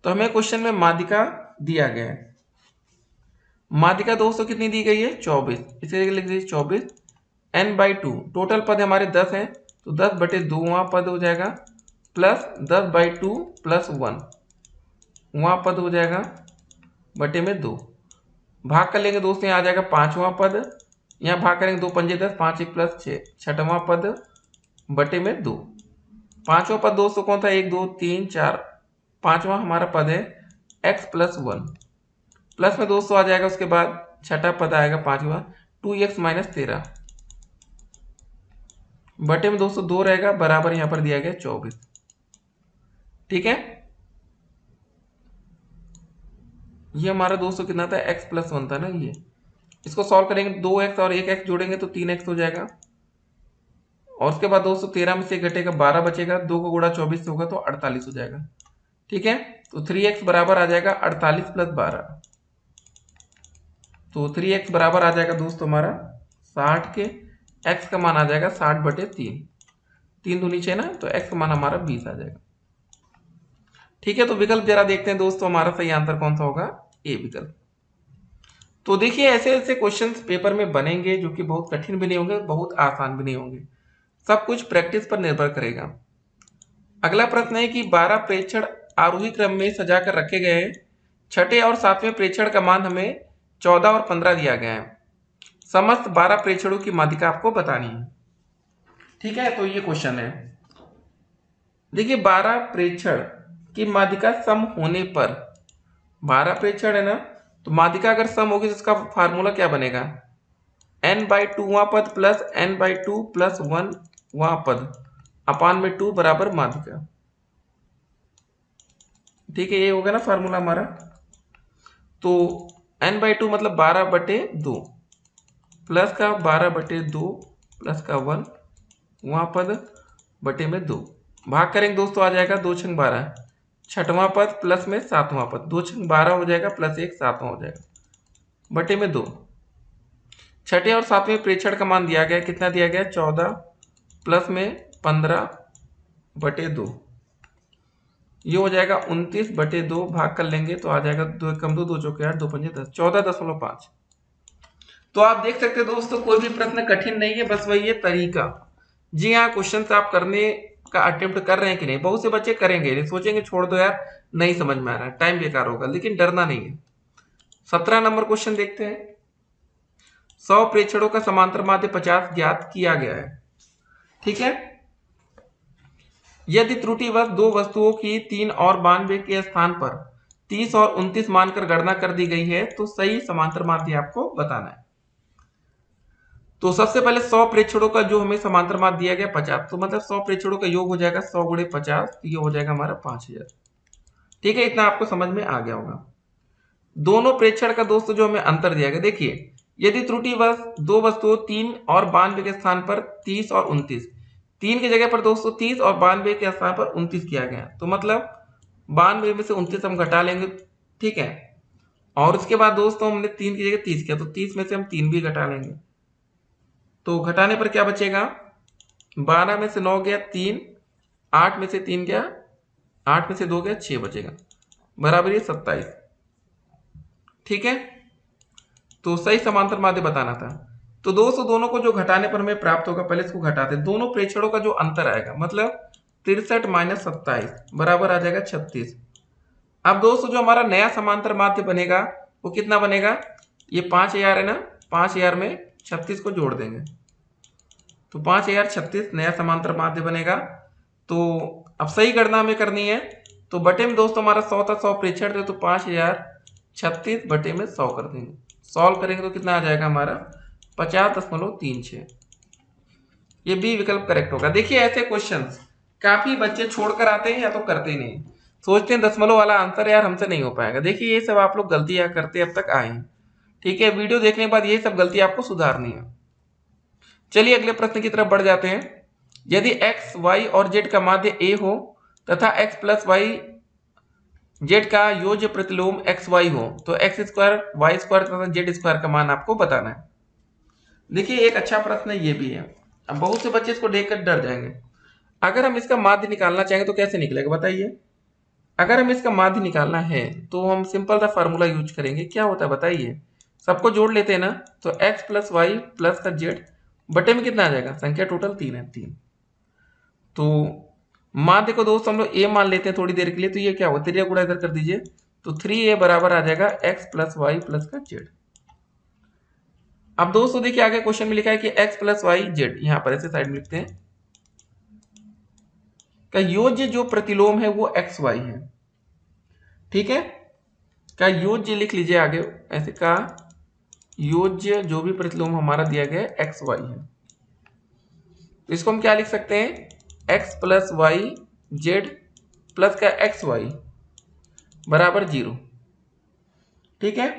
तो हमें क्वेश्चन में माध्यिका दिया गया है। माध्यिका दोस्तों कितनी दी गई है 24, इसे लिख दीजिए 24 n/2। टोटल पद हमारे 10 हैं तो 10/2 वहां पद हो जाएगा प्लस 10/2 प्लस 1 वहां पद हो जाएगा बटे में 2। भाग कर लेंगे दोस्तों, यहाँ आ जाएगा 5वां पद, यहाँ भाग करेंगे 2 पंजे 10, 5 1 प्लस 6, छठवां पद बटे में 2। पांचवा पद दोस्तों कौन था, 1 2 3 4, पांचवा हमारा पद है x प्लस 1, प्लस में दोस्तों आ जाएगा, उसके बाद छठा पद आएगा पांचवा 2x माइनस 13, बटे में दोस्तों 2 रहेगा, बराबर यहां पर दिया गया 24। ठीक है, ये हमारा दोस्तों कितना था, x प्लस 1 था ना। ये इसको सॉल्व करेंगे, 2x और 1x जोड़ेंगे तो 3x हो जाएगा, और उसके बाद दोस्तों 13 में से घटेगा 12 बचेगा, 2 को गुणा 24 से होगा तो 48 हो जाएगा। ठीक है, तो 3x बराबर आ जाएगा 48 प्लस 12, तो 3x बराबर आ जाएगा दोस्तों हमारा 60 के, x का मान आ जाएगा 60 बटे 3, 3 दो नीचे ना, तो x का मान हमारा 20 आ जाएगा। ठीक है, तो विकल्प जरा देखते हैं दोस्तों, हमारा सही आंसर कौन सा होगा, ए विकल्प। तो देखिए ऐसे ऐसे क्वेश्चंस पेपर में बनेंगे जो कि बहुत कठिन भी नहीं होंगे, बहुत आसान भी नहीं होंगे, सब कुछ प्रैक्टिस पर निर्भर करेगा। अगला प्रश्न है कि 12 प्रेक्षण आरोही क्रम में सजाकर रखे गए हैं, छठे और सातवें प्रेक्षण का मान हमें 14 और 15 दिया गया है, समस्त 12 प्रेक्षणों की माध्यिका आपको बतानी है। ठीक है, तो ये क्वेश्चन है, देखिए 12 प्रेक्षण की माध्यिका सम होने पर, 12 प्रेक्षण है ना, तो माध्यिका अगर सम होगी तो इसका फार्मूला क्या बनेगा, n/2वां पद प्लस n/2 प्लस 1वां पद अपान में 2 बराबर माध्यिका। ठीक है, ये होगा ना फार्मूला हमारा। तो n/2 मतलब 12 बटे 2 प्लस का 12 बटे 2 प्लस का 1 वहां पद बटे में 2, भाग करेंगे दोस्तों, आ जाएगा 2 छंग 12, छठवां पद प्लस में सातवां पद, 2 छंग 12 हो जाएगा, प्लस 1 सातवां हो जाएगा, बटे में 2। छठे और सातवें प्रेक्षण का मान दिया गया, कितना दिया गया, 14 प्लस में 15 बटे 2, ये हो जाएगा 29 बटे 2, भाग कर लेंगे तो आ जाएगा 2 कम 2 2 चौके 8, 2 पंजे 10, 14.5। तो आप देख सकते हैं दोस्तों, कोई भी प्रश्न कठिन नहीं है, बस वही है तरीका। जी हाँ, क्वेश्चन आप करने का अटेम्प्ट कर रहे हैं कि नहीं, बहुत से बच्चे करेंगे, सोचेंगे छोड़ दो यार नहीं समझ में आ रहा है, टाइम बेकार होगा, लेकिन डरना नहीं है। 17 नंबर क्वेश्चन देखते हैं, 100 प्रेक्षणों का समांतर माध्य 50 ज्ञात किया गया है। ठीक है, यदि त्रुटिवश दो वस्तुओं की 3 और 92 के स्थान पर 30 और 29 मानकर गणना कर दी गई है तो सही समांतर माध्य आपको बताना है। तो सबसे पहले 100 प्रेक्षणों का जो हमें समांतर माध्य दिया गया 50, तो मतलब 100 प्रेक्षणों का योग हो जाएगा 100 गुणे 50, तो ये हो जाएगा हमारा 5000। ठीक है, इतना आपको समझ में आ गया होगा। दोनों प्रेक्षण का दोस्तों जो हमें अंतर दिया गया, देखिए यदि त्रुटिवश दो वस्तुओं 3 और 92 के स्थान पर 30 और 29, 3 की जगह पर दोस्तों 30 और 92 के स्थान पर 29 किया गया, तो मतलब 92 में से 29 हम घटा लेंगे। ठीक है, और उसके बाद दोस्तों हमने 3 की जगह 30 किया, तो 30 में से हम 3 भी घटा लेंगे, तो घटाने पर क्या बचेगा, 12 में से 9 गया 3, 8 में से 3 गया, 8 में से 2 गया 6 बचेगा, बराबर ये 27। ठीक है, तो सही समांतर माध्य बताना था। तो दोस्तों दोनों को जो घटाने पर हमें प्राप्त होगा, पहले इसको घटाते, दोनों प्रेक्षणों का जो अंतर आएगा मतलब 63 माइनस 27 बराबर आ जाएगा 36। अब दोस्तों जो हमारा नया समांतर माध्य बनेगा वो कितना बनेगा, ये 5000 है ना, 5000 में 36 को जोड़ देंगे तो 5036 नया समांतर माध्य बनेगा। तो अब सही गणना हमें करनी है, तो बटे में दोस्तों हमारा 100 था, 100 प्रेक्षण थे, तो 5036 बटे में 100 कर देंगे, सॉल्व करेंगे तो कितना आ जाएगा हमारा 50.36। ये बी विकल्प करेक्ट होगा। देखिए ऐसे क्वेश्चंस काफी बच्चे छोड़कर आते हैं या तो करते नहीं, सोचते हैं दशमलव वाला आंसर यार हमसे नहीं हो पाएगा। देखिए ये सब आप लोग गलतियां करते अब तक आए हैं। ठीक है, वीडियो देखने के बाद ये सब गलती आपको सुधारनी है। चलिए अगले प्रश्न की तरफ बढ़ जाते हैं। यदि x, y और z का माध्य a हो तथा x प्लस y z का योज्य प्रतिलोम एक्स वाई हो तो एक्स स्क्वायर वाई स्क्वायर तथा जेड स्क्वायर का मान आपको बताना है। देखिए एक अच्छा प्रश्न ये भी है, अब बहुत से बच्चे इसको देखकर डर जाएंगे। अगर हम इसका माध्य निकालना चाहेंगे तो कैसे निकलेगा बताइए। अगर हम इसका माध्य निकालना है तो हम सिंपल सा फार्मूला यूज करेंगे, क्या होता है बताइए, सबको जोड़ लेते हैं ना, तो x प्लस वाई प्लस का जेड बटे में कितना आ जाएगा, संख्या टोटल 3 है, 3। तो माध्य को दोस्तों हम लोग a मान लेते हैं थोड़ी देर के लिए, तो ये क्या होगा 3 गुणा इधर कर दीजिए, तो 3a बराबर आ जाएगा x प्लस वाई प्लस का जेड। अब दोस्तों देखिए आगे क्वेश्चन में लिखा है कि x प्लस वाई जेड, यहां पर ऐसे साइड में लिखते हैं, का योज्य जो प्रतिलोम है वो एक्स वाई है। ठीक है, का योज्य लिख लीजिए आगे ऐसे, का योज्य जो भी प्रतिलोम हमारा दिया गया है एक्स वाई है। तो इसको हम क्या लिख सकते हैं, x plus y z plus का एक्स वाई बराबर 0। ठीक है,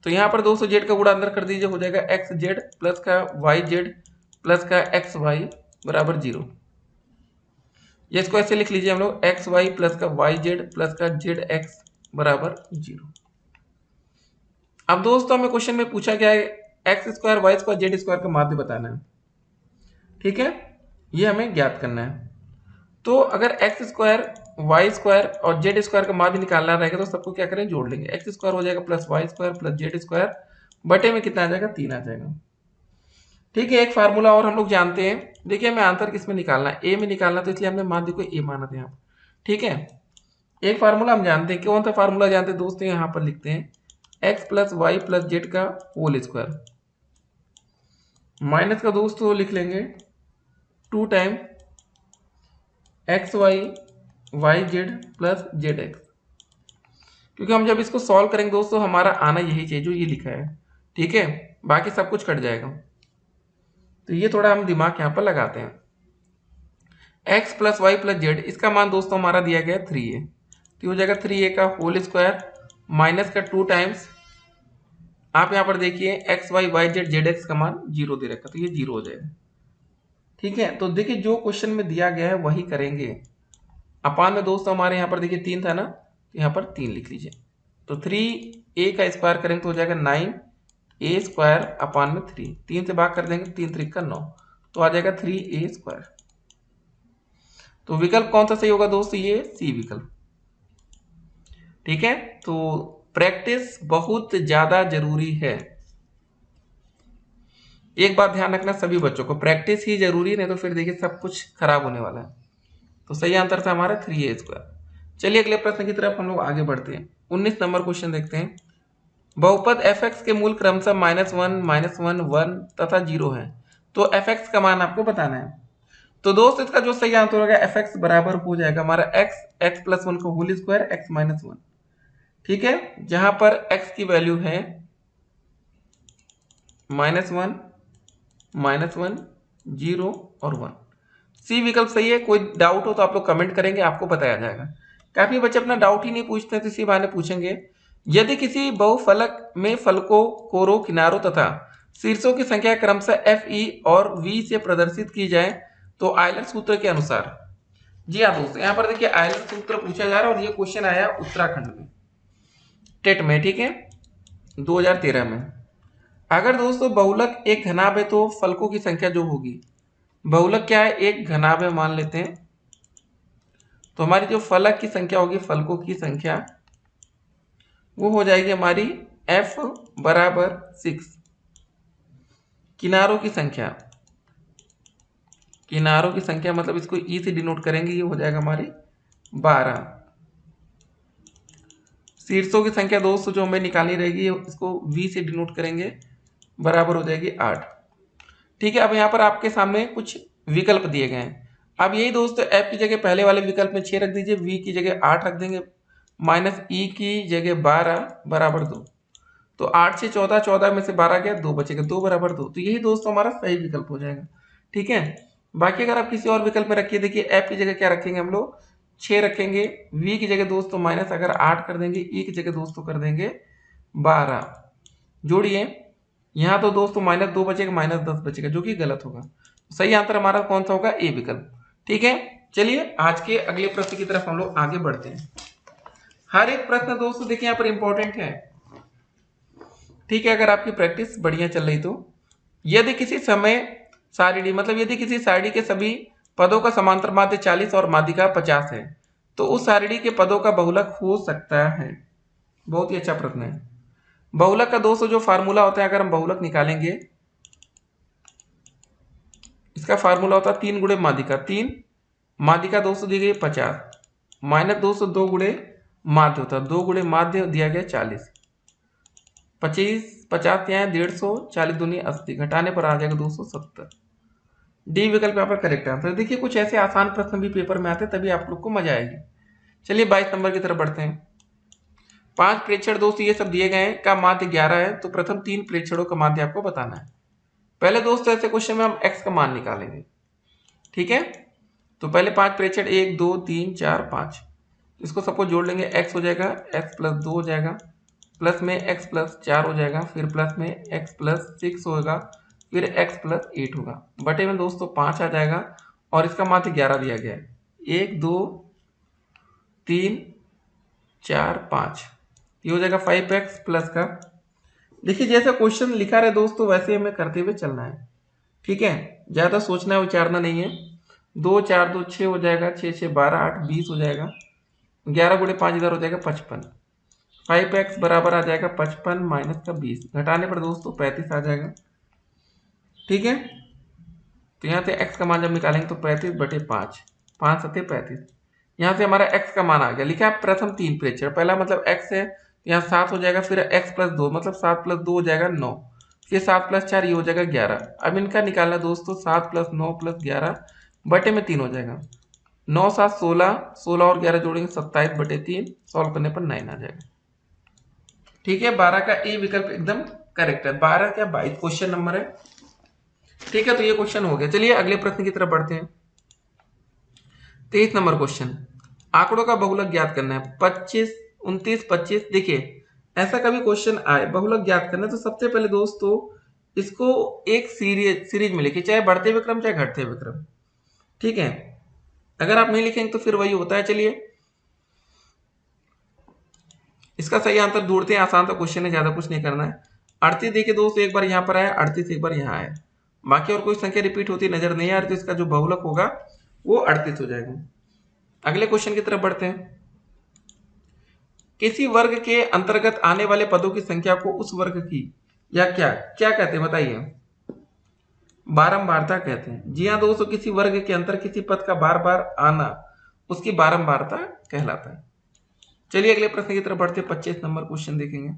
तो यहां पर दोस्तों जेड का गुणा अंदर कर दीजिए, हो जाएगा एक्स जेड प्लस का वाई जेड प्लस का एक्स वाई बराबर 0। ये इसको ऐसे लिख लीजिए हम लोग, एक्स वाई प्लस का वाई जेड प्लस का जेड एक्स बराबर 0। अब दोस्तों हमें क्वेश्चन में पूछा गया है x square y square z square का माध्य बताना है। ठीक है, ये हमें ज्ञात करना है। तो अगर एक्स स्क्वायर वाई स्क्वायर और जेड स्क्वायर का माध्य निकालना रहेगा तो सबको क्या करें, जोड़ लेंगे। एक्स स्क्वायर हो जाएगा plus y square plus z square बटे में कितना आ जाएगा, 3 आ जाएगा। ठीक है, एक फार्मूला और हम लोग जानते हैं। देखिए हमें आंसर किस में निकालना है, ए में निकालना, तो इसलिए हमने माध्य को ए माना था यहाँ। ठीक है, एक फार्मूला हम जानते हैं, कौन सा फार्मूला जानते हैं दोस्तों, यहाँ पर लिखते हैं x plus y plus z का होल स्क्वायर माइनस का दोस्तों लिख लेंगे 2 time x y y z plus z x, क्योंकि हम जब इसको सॉल्व करेंगे दोस्तों हमारा आना यही चाहिए जो ये लिखा है। ठीक है, बाकी सब कुछ कट जाएगा, तो ये थोड़ा हम दिमाग यहाँ पर लगाते हैं। X plus y plus z, इसका मान दोस्तों हमारा दिया गया 3a, तो हो जाएगा 3a का होल स्क्वायर माइनस का 2 टाइम्स, आप यहाँ पर देखिए x y y z z x का मान 0 दे रखा, तो ये 0 हो जाएगा। ठीक है, तो देखिए जो क्वेश्चन में दिया गया है वही करेंगे। अपान में दोस्तों हमारे यहाँ पर देखिए 3 था ना, तो यहाँ पर 3 लिख लीजिए, तो 3a का स्क्वायर करेंगे तो हो जाएगा 9a स्क्वायर अपान में 3, 3 से भाग कर देंगे, 3 3 का 9, तो आ जाएगा 3a स्क्वायर। तो विकल्प कौन सा सही होगा दोस्तों, ये सी विकल्प। ठीक है, तो प्रैक्टिस बहुत ज्यादा जरूरी है। एक बात ध्यान रखना सभी बच्चों को, प्रैक्टिस ही जरूरी, नहीं तो फिर देखिए सब कुछ खराब होने वाला है। तो सही आंसर था हमारा 3a स्क्वायर। चलिए अगले प्रश्न की तरफ हम लोग आगे बढ़ते हैं। 19 नंबर क्वेश्चन देखते हैं। बहुपद fx के मूल क्रमशः -1 -1 1 तथा 0 है, तो fx का मान आपको बताना है। तो दोस्त इसका जो सही आंसर होगा fx बराबर हो जाएगा हमारा x प्लस 1 का होल स्क्वायर x माइनस 1। ठीक है, जहां पर x की वैल्यू है -1 -1 0 और 1। सी विकल्प सही है। कोई डाउट हो तो आप लोग कमेंट करेंगे, आपको बताया जाएगा। काफी बच्चे अपना डाउट ही नहीं पूछते हैं, तो इसी बहाने पूछेंगे। यदि किसी बहुफलक में फलकों, कोरों, किनारों तथा शीर्षों की संख्या क्रमशः f, e और v से प्रदर्शित की जाए तो आयलर सूत्र के अनुसार। जी हाँ दोस्तों, यहाँ पर देखिए आयलर सूत्र पूछा जा रहा है और ये क्वेश्चन आया उत्तराखंड में टेट में। ठीक है, 2013 में। अगर दोस्तों बहुलक एक घनाभ है तो फलकों की संख्या जो होगी, बहुलक क्या है, एक घनाभ है मान लेते हैं, तो हमारी जो फलक की संख्या होगी, फलकों की संख्या वो हो जाएगी हमारी f बराबर 6। किनारों की संख्या, किनारों की संख्या मतलब इसको e से डिनोट करेंगे, ये हो जाएगा हमारी 12। शीर्षों की संख्या दोस्तों जो हमें निकालनी रहेगी, इसको v से डिनोट करेंगे, बराबर हो जाएगी 8। ठीक है, अब यहाँ पर आपके सामने कुछ विकल्प दिए गए हैं। अब यही दोस्तों f की जगह पहले वाले विकल्प में 6 रख दीजिए, v की जगह 8 रख देंगे, माइनस e की जगह 12 बराबर 2। तो 8 से 14, 14 में से 12 गया, 2 बचेगा, 2 बराबर 2। तो यही दोस्तों हमारा सही विकल्प हो जाएगा। ठीक है, बाकी अगर आप किसी और विकल्प में रखिए, देखिए f की जगह क्या रखेंगे हम लोग, 6 रखेंगे, v की जगह दोस्तों माइनस अगर 8 कर देंगे, e की जगह दोस्तों कर देंगे 12। जोड़िए, यहाँ तो दोस्तों -2 बचेगा, -10 बचेगा, जो कि गलत होगा। सही आंसर हमारा कौन सा होगा, ए विकल्प। ठीक है, चलिए आज के अगले प्रश्न की तरफ हम लोग आगे बढ़ते हैं। हर एक प्रश्न दोस्तों देखिए यहाँ पर इंपॉर्टेंट है। ठीक है, अगर आपकी प्रैक्टिस बढ़िया चल रही तो। यदि किसी समय सारिणी, मतलब यदि किसी सारिणी के सभी पदों का समांतर माध्य 40 और माध्यिका 50 है, तो उस सारिणी के पदों का बहुलक हो सकता है। बहुत ही अच्छा प्रश्न है। बहुलक का दोस्तों जो फार्मूला होता है, अगर हम बहुलक निकालेंगे, इसका फार्मूला होता है 3 गुणे माध्यिका, 3 माध्यिका दोस्तों दी गई 50, माइनस दोस्तों 2 गुणे माध्य होता है, 2 गुणे माध्य दिया गया 40, 25 50 यहाँ 150, 40 दूनी 80, घटाने पर आ जाएगा 270। डी विकल्प यहाँ पर करेक्ट आंसर। देखिए कुछ ऐसे आसान प्रश्न भी पेपर में आते हैं, तभी आप लोग को मजा आएगी। चलिए 22 नंबर की तरफ बढ़ते हैं। 5 प्रेक्षण दोस्त ये सब दिए गए हैं का माध्य 11 है, तो प्रथम 3 प्रेक्षणों का माध्य आपको बताना है। पहले दोस्तों ऐसे क्वेश्चन में हम x का मान निकालेंगे, ठीक है। तो पहले 5 प्रेक्षण 1 2 3 4 5, इसको सबको जोड़ लेंगे, x हो जाएगा, x प्लस 2 हो जाएगा, प्लस में x प्लस 4 हो जाएगा, फिर प्लस में x प्लस 6 होगा, फिर x प्लस 8 होगा, बटे में दोस्तों 5 आ जाएगा और इसका माध्य 11 दिया गया है। 1 2 3 4 5, ये हो जाएगा 5x प्लस का। देखिए जैसा क्वेश्चन लिखा रहे दोस्तों वैसे हमें करते हुए चलना है, ठीक है, ज्यादा सोचना विचारना नहीं है। 2 4 2 6 हो जाएगा, 6 6 12 8 20 हो जाएगा, 11 गुणे 5 इधर हो जाएगा 55। 5x बराबर आ जाएगा 55 माइनस का 20, घटाने पर दोस्तों 35 आ जाएगा, ठीक है। तो यहाँ से x का मान जब निकालेंगे तो 35 बटे 5, 5 सत्ते 35, यहाँ से हमारा x का मान आ गया। लिखा है प्रथम 3 प्रेक्षण, पहला मतलब x है, यहाँ 7 हो जाएगा, फिर x प्लस 2 मतलब 7 प्लस 2 हो जाएगा 9, फिर 7 प्लस 4 ये हो जाएगा 11। अब इनका निकालना दोस्तों 7 प्लस 9 प्लस 11 बटे में 3 हो जाएगा, 9 7 16, 16 और 11 जोड़ेंगे 27 बटे 3, सॉल्व करने पर 9 आ जाएगा, ठीक है। 12 का ए विकल्प एकदम करेक्ट है। 12 क्या 22 क्वेश्चन नंबर है, ठीक है। तो ये क्वेश्चन हो गया। चलिए अगले प्रश्न की तरफ बढ़ते हैं। 23 नंबर क्वेश्चन, आंकड़ों का बहुलक ज्ञात करना है। 25 29 25, देखिए ऐसा कभी क्वेश्चन आए बहुलक ज्ञात करना है, तो सबसे पहले दोस्तों इसको एक सीरीज में लिखिए, चाहे बढ़ते हुए क्रम चाहे घटते हुए क्रम, ठीक है। अगर आप नहीं लिखेंगे तो फिर वही होता है। चलिए इसका सही आंसर ढूंढते हैं, आसान सा क्वेश्चन है, ज्यादा कुछ नहीं करना है। 38 देखिए दोस्तों एक बार यहाँ पर आया, 38 एक बार यहाँ आया, बाकी और कोई संख्या रिपीट होती नजर नहीं आ रही, तो इसका जो बहुलक होगा वो 38 हो जाएगा। अगले क्वेश्चन की तरफ बढ़ते हैं। किसी वर्ग के अंतर्गत आने वाले पदों की संख्या को उस वर्ग की या क्या क्या कहते हैं बताइए? बारंबारता कहते हैं। जी हाँ दोस्तों, किसी वर्ग के अंतर किसी पद का बार बार आना उसकी बारंबारता कहलाता है। चलिए अगले प्रश्न की तरफ बढ़ते हैं। 25 नंबर क्वेश्चन देखेंगे।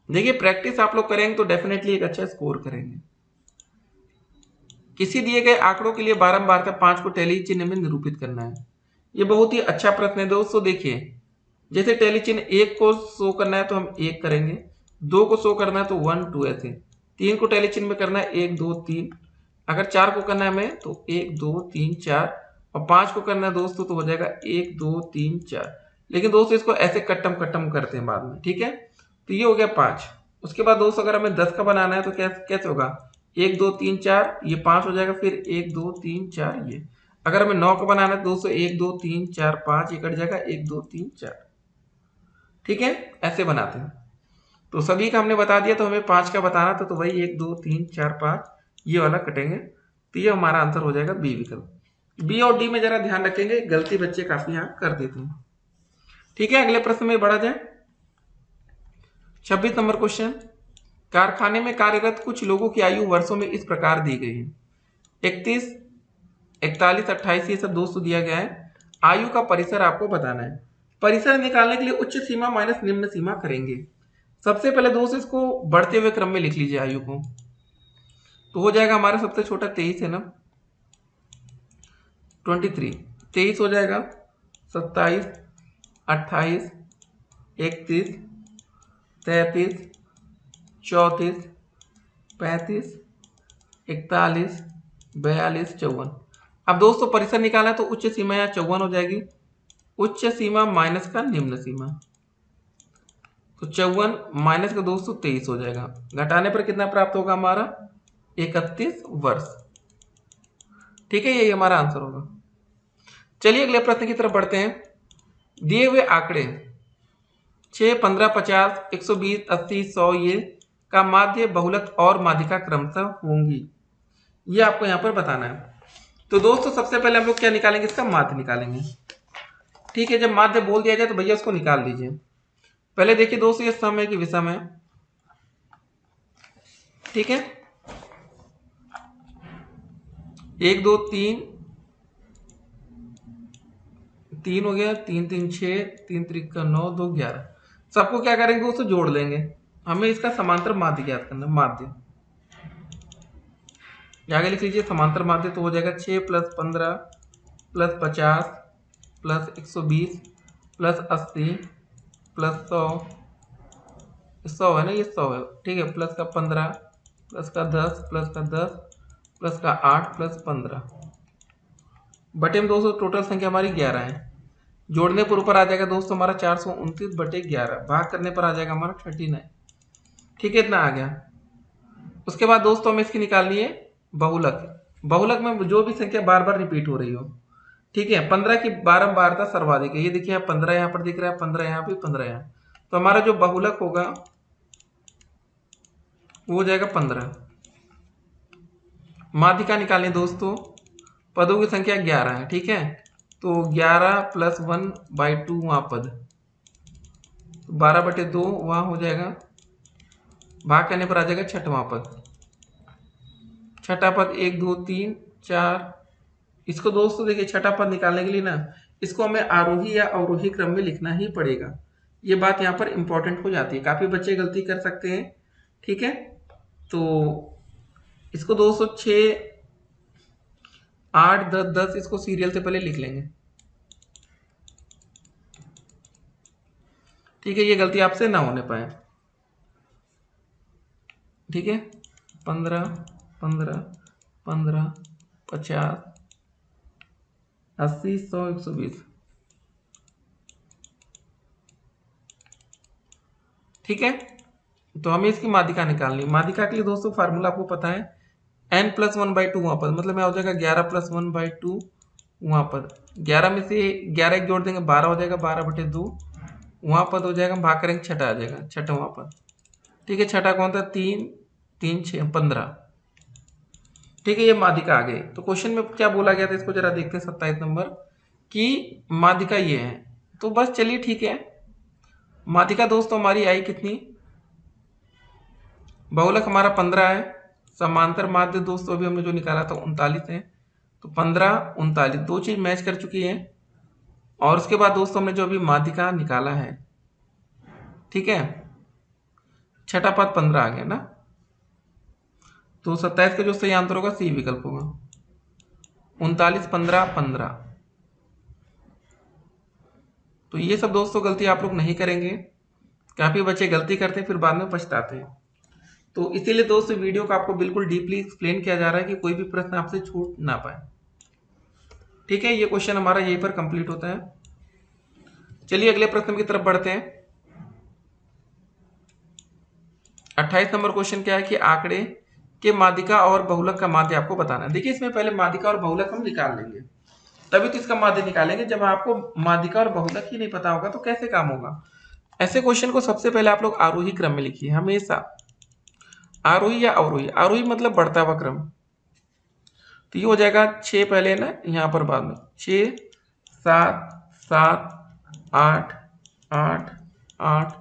देखिए प्रैक्टिस आप लोग करेंगे तो डेफिनेटली एक अच्छा स्कोर करेंगे। किसी दिए गए आंकड़ों के लिए बारंबारता 5 को टैली चिन्ह में निरूपित करना है। ये बहुत ही अच्छा प्रश्न है दोस्तों। देखिए जैसे टैली चिन्ह 1 को शो करना है तो हम 1 करेंगे, 2 को शो करना है तो 1 2 ऐसे, 3 को टैली चिन्ह में करना है 1 2 3, अगर 4 को करना है हमें तो 1 2 3 4, और 5 को करना है दोस्तों तो हो जाएगा 1 2 3 4। लेकिन दोस्तों इसको ऐसे कट्टम कट्टम करते हैं बाद में, ठीक है। तो ये हो गया 5। उसके बाद दोस्तों अगर हमें 10 का बनाना है तो कैसे होगा? 1 2 3 4, ये 5 हो जाएगा, फिर 1 2 3 4 ये। अगर हमें 9 का बनाना है दोस्तों 1 2 3 4 5, ये कट जाएगा 1 2 3 4, ठीक है। ऐसे बनाते हैं। तो सभी का हमने बता दिया, तो हमें 5 का बताना था, तो वही 1 2 3 4 5 ये वाला कटेंगे। तो ये हमारा आंसर हो जाएगा बी विकल्प। बी और डी में जरा ध्यान रखेंगे, गलती बच्चे काफी यहाँ कर देते हैं, ठीक है। अगले प्रश्न में बढ़ा जाए। 26 नंबर क्वेश्चन, कारखाने में कार्यरत कुछ लोगों की आयु वर्षों में इस प्रकार दी गई है। 31 41 28 ये सब दोस्तों दिया गया है। आयु का परिसर आपको बताना है। परिसर निकालने के लिए उच्च सीमा माइनस निम्न सीमा करेंगे। सबसे पहले दोस्तों इसको बढ़ते हुए क्रम में लिख लीजिए आयु को, तो हो जाएगा हमारा सबसे छोटा 23 है ना, 23 23 हो जाएगा, 27 28 31 33 34 35 41 42 54। अब दोस्तों परिसर निकालना है तो उच्च सीमा यहाँ 54 हो जाएगी, उच्च सीमा माइनस का निम्न सीमा, तो 54 माइनस का दोस्तों 23 हो जाएगा। घटाने पर कितना प्राप्त होगा हमारा? 31 वर्ष, ठीक है। यही हमारा आंसर होगा। चलिए अगले प्रश्न की तरफ बढ़ते हैं। दिए हुए आंकड़े 6 15 50 120 80 100 ये का माध्य बहुलक और माध्यिका क्रमशः होंगी, ये आपको यहाँ पर बताना है। तो दोस्तों सबसे पहले हम लोग क्या निकालेंगे? इसका माध्य निकालेंगे, ठीक है। जब माध्य बोल दिया जाए तो भैया उसको निकाल दीजिए। पहले देखिए दोस्तों ये सम है कि विषम है, ठीक है। 1 2 3 3 हो गया, 3 3 6 3 3 9 2 11, सबको क्या करेंगे दोस्तों, जोड़ लेंगे। हमें इसका समांतर माध्य ज्ञात करना, माध्य आगे लिख लीजिए। समांतर माध्य तो हो जाएगा 6 + 15 + 50 + 120 + 80 + 100, 100 है ना, ये 100 है, ठीक है, प्लस का 15 प्लस का 10 प्लस का 10 प्लस का 8 प्लस 15 बटे में दोस्तों टोटल संख्या हमारी 11 है। जोड़ने पर ऊपर आ जाएगा दोस्तों हमारा 429 बटे 11, भाग करने पर आ जाएगा हमारा 39। ठीक है, इतना आ गया। उसके बाद दोस्तों हमें इसकी निकालनी है बहुलक। बहुलक में जो भी संख्या बार बार रिपीट हो रही हो, ठीक है। 15 की बारंबारता सर्वाधिक है, ये देखिए 15 यहाँ पर दिख रहा है, 15 यहाँ भी, 15 यहाँ, तो हमारा जो बहुलक होगा वो हो जाएगा 15। माध्यिका निकालें दोस्तों, पदों की संख्या 11 है, ठीक है, तो 11 + 1/2 वहां पद, 12/2 वहां हो जाएगा, भाग करने पर आ जाएगा छठवां पद। छठा पद 1 2 3 4, इसको दोस्तों देखिए छठा पद निकालने के लिए ना इसको हमें आरोही या अवरोही क्रम में लिखना ही पड़ेगा। ये बात यहाँ पर इंपॉर्टेंट हो जाती है, काफी बच्चे गलती कर सकते हैं, ठीक है। तो इसको दोस्तों 6 8 10 10 इसको सीरियल से पहले लिख लेंगे, ठीक है, ये गलती आपसे ना होने पाए, ठीक है। 15 15 15 50 80 100 120, ठीक है। तो हमें इसकी माध्यिका निकालनी है। माध्यिका के लिए दोस्तों फार्मूला आपको पता है, n + 1/2 वहां पद, मतलब यहाँ हो जाएगा 11 + 1/2 वहां पद। 11 में से 11 एक जोड़ देंगे 12 हो जाएगा, 12/2 वहां पद हो जाएगा, भाग करेंगे छठा आ जाएगा, छठवां पद, ठीक है। छठा कौन था, 3 3 6 15, ठीक है, ये माध्यिका आ गई। तो क्वेश्चन में क्या बोला गया था इसको जरा देखते हैं, 27 नंबर की माध्यिका ये है। तो बस चलिए ठीक है, माध्यिका दोस्तों हमारी आई कितनी, बहुलक हमारा 15 है, समांतर माध्य दोस्तों अभी हमने जो निकाला था 39 है, तो 15 39 दो चीज मैच कर चुकी है। और उसके बाद दोस्तों हमने जो अभी माध्यिका निकाला है, ठीक है, छठा पद 15 आ गया ना, तो 27 का जो सही आंसर होगा सी विकल्प होगा, 39 15 15। तो ये सब दोस्तों गलती आप लोग नहीं करेंगे, काफी बच्चे गलती करते हैं फिर बाद में पछताते हैं। तो इसीलिए दोस्तों वीडियो को आपको बिल्कुल डीपली एक्सप्लेन किया जा रहा है कि कोई भी प्रश्न आपसे छूट ना पाए, ठीक है। ये क्वेश्चन हमारा यहीं पर कंप्लीट होता है। चलिए अगले प्रश्न की तरफ बढ़ते हैं। 28 नंबर क्वेश्चन क्या है कि आंकड़े के माध्यिका और बहुलक का माध्य आपको बताना है। देखिए इसमें पहले माध्यिका और बहुलक हम निकाल लेंगे, तभी तो इसका माध्य निकालेंगे। जब आपको माध्यिका और बहुलक ही नहीं पता होगा तो कैसे काम होगा। ऐसे क्वेश्चन को सबसे पहले आप लोग आरोही क्रम में लिखिए, हमेशा आरोही या अवरोही, आरोही मतलब बढ़ता हुआ क्रम। तो ये हो जाएगा 6 पहले ना, यहाँ पर बाद में 6 7 7 8 8 8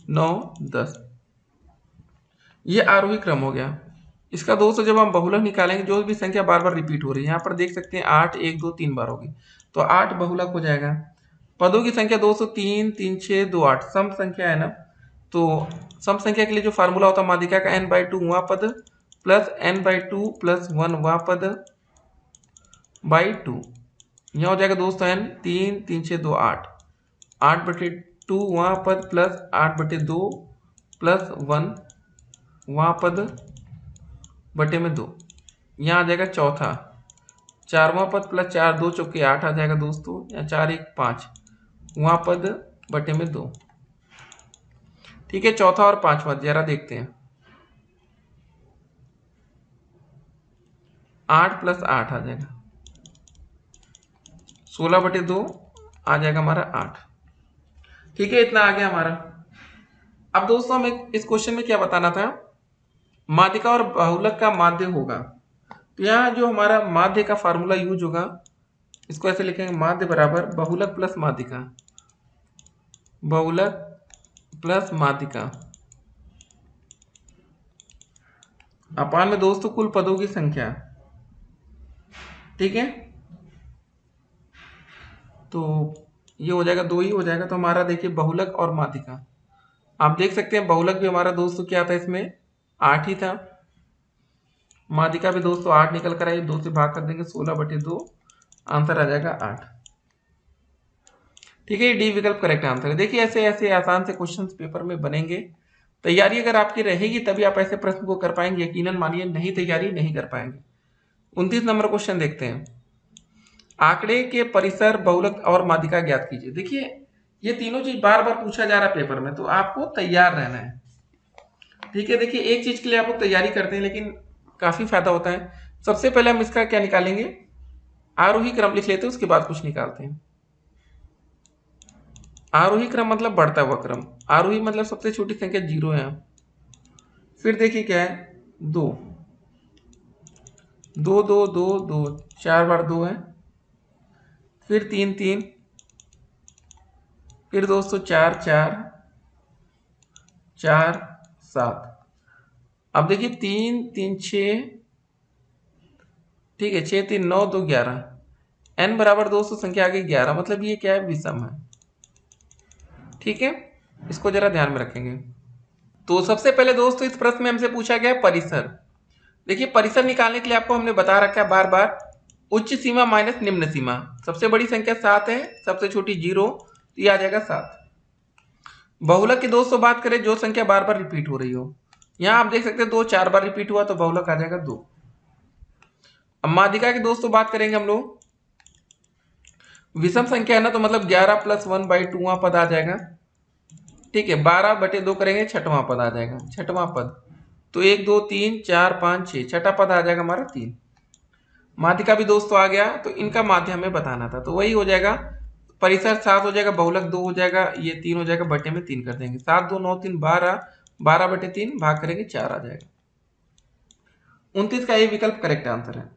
9 10, ये आरोही क्रम हो गया। इसका दोस्तों जब हम बहुलक निकालेंगे, जो भी संख्या बार बार रिपीट हो रही है, यहाँ पर देख सकते हैं 8 1 2 3 बार होगी, तो 8 बहुलक हो जाएगा। पदों की संख्या दोस्तों 3 3 6 2 8 सम संख्या है ना, तो सम संख्या के लिए जो फार्मूला होता है माध्यिका का n/2 वहां पद प्लस n/2 + 1 वहां पद बाई 2, यहाँ हो जाएगा दोस्तों n 3 3 6 2 8 8/2 वहां पद प्लस 8/2 + 1 वहां पद बटे में 2, यहाँ आ जाएगा चौथा, चारवां पद प्लस 4 2 चौके 8 आ जाएगा दोस्तों, या 4 1 5 वहां पद बटे में 2, ठीक है। चौथा और पांचवा जरा देखते हैं, 8 + 8 आ जाएगा, 16/2 आ जाएगा हमारा 8, ठीक है, इतना आ गया हमारा। अब दोस्तों हमें इस क्वेश्चन में क्या बताना था, माध्यिका और बहुलक का माध्य होगा। तो यहाँ जो हमारा माध्य का फार्मूला यूज होगा, इसको ऐसे लिखेंगे, माध्य बराबर बहुलक प्लस माध्यिका, बहुलक प्लस माध्यिका अपान में दोस्तों कुल पदों की संख्या, ठीक है। तो ये हो जाएगा 2 ही हो जाएगा, तो हमारा देखिए बहुलक और माध्यिका, आप देख सकते हैं बहुलक भी हमारा दोस्तों क्या था, इसमें 8 ही था। माध्यिका भी दोस्तों 8 निकल कर आई, 2 से भाग कर देंगे 16/2, आंसर आ जाएगा 8। ठीक है, ये डी विकल्प करेक्ट आंसर है। देखिए ऐसे ऐसे आसान से क्वेश्चंस पेपर में बनेंगे। तैयारी अगर आपकी रहेगी तभी आप ऐसे प्रश्न को कर पाएंगे, यकीनन मानिए नहीं तैयारी नहीं कर पाएंगे। 29 नंबर क्वेश्चन देखते हैं। आंकड़े के परिसर, बहुलक और माध्यिका ज्ञात कीजिए। देखिए ये तीनों चीज बार बार पूछा जा रहा है पेपर में, तो आपको तैयार रहना है। ठीक है, देखिए एक चीज के लिए आप लोग तैयारी करते हैं लेकिन काफी फायदा होता है। सबसे पहले हम इसका क्या निकालेंगे, आरोही क्रम लिख लेते हैं, उसके बाद कुछ निकालते हैं। आरोही क्रम मतलब बढ़ता हुआ क्रम, आरोही मतलब सबसे छोटी संख्या 0 है। फिर देखिए क्या है, 2 2 2 2 2, 4 बार 2 है। फिर 3 3, फिर दोस्तों 4 4 4 7। अब देखिए 3 3 6, ठीक है, 6 3 9 2 11, n बराबर दोस्तों संख्या आ गई 11, मतलब ये क्या है, विषम है। ठीक है, इसको जरा ध्यान में रखेंगे। तो सबसे पहले दोस्तों इस प्रश्न में हमसे पूछा गया है परिसर। देखिए परिसर निकालने के लिए आपको हमने बता रखा है बार बार, उच्च सीमा माइनस निम्न सीमा। सबसे बड़ी संख्या 7 है, सबसे छोटी 0, तो ये आ जाएगा 7। बहुलक की दोस्तों बात करें जो संख्या बार बार रिपीट हो रही हो, यहां आप देख सकते हैं 2 4 बार रिपीट हुआ तो बहुलक आ जाएगा 2। अब माध्यिका की दोस्तों बात करेंगे हम लोग, विषम संख्या है ना, तो मतलब 11 + 1/2वां पद आ जाएगा। ठीक है, 12/2 करेंगे, छठवां पद आ जाएगा, छठवां पद। तो 1 2 3 4 5 6, छठा पद आ जाएगा हमारा 3। माध्यिका भी दोस्तों आ गया, तो इनका माध्य हमें बताना था, तो वही हो जाएगा। परिसर 7 हो जाएगा, बहुलक 2 हो जाएगा, ये 3 हो जाएगा, बटे में 3 कर देंगे। 7 2 9 3 12, 12/3 भाग करेंगे 4 आ जाएगा। 29 का ये विकल्प करेक्ट आंसर है।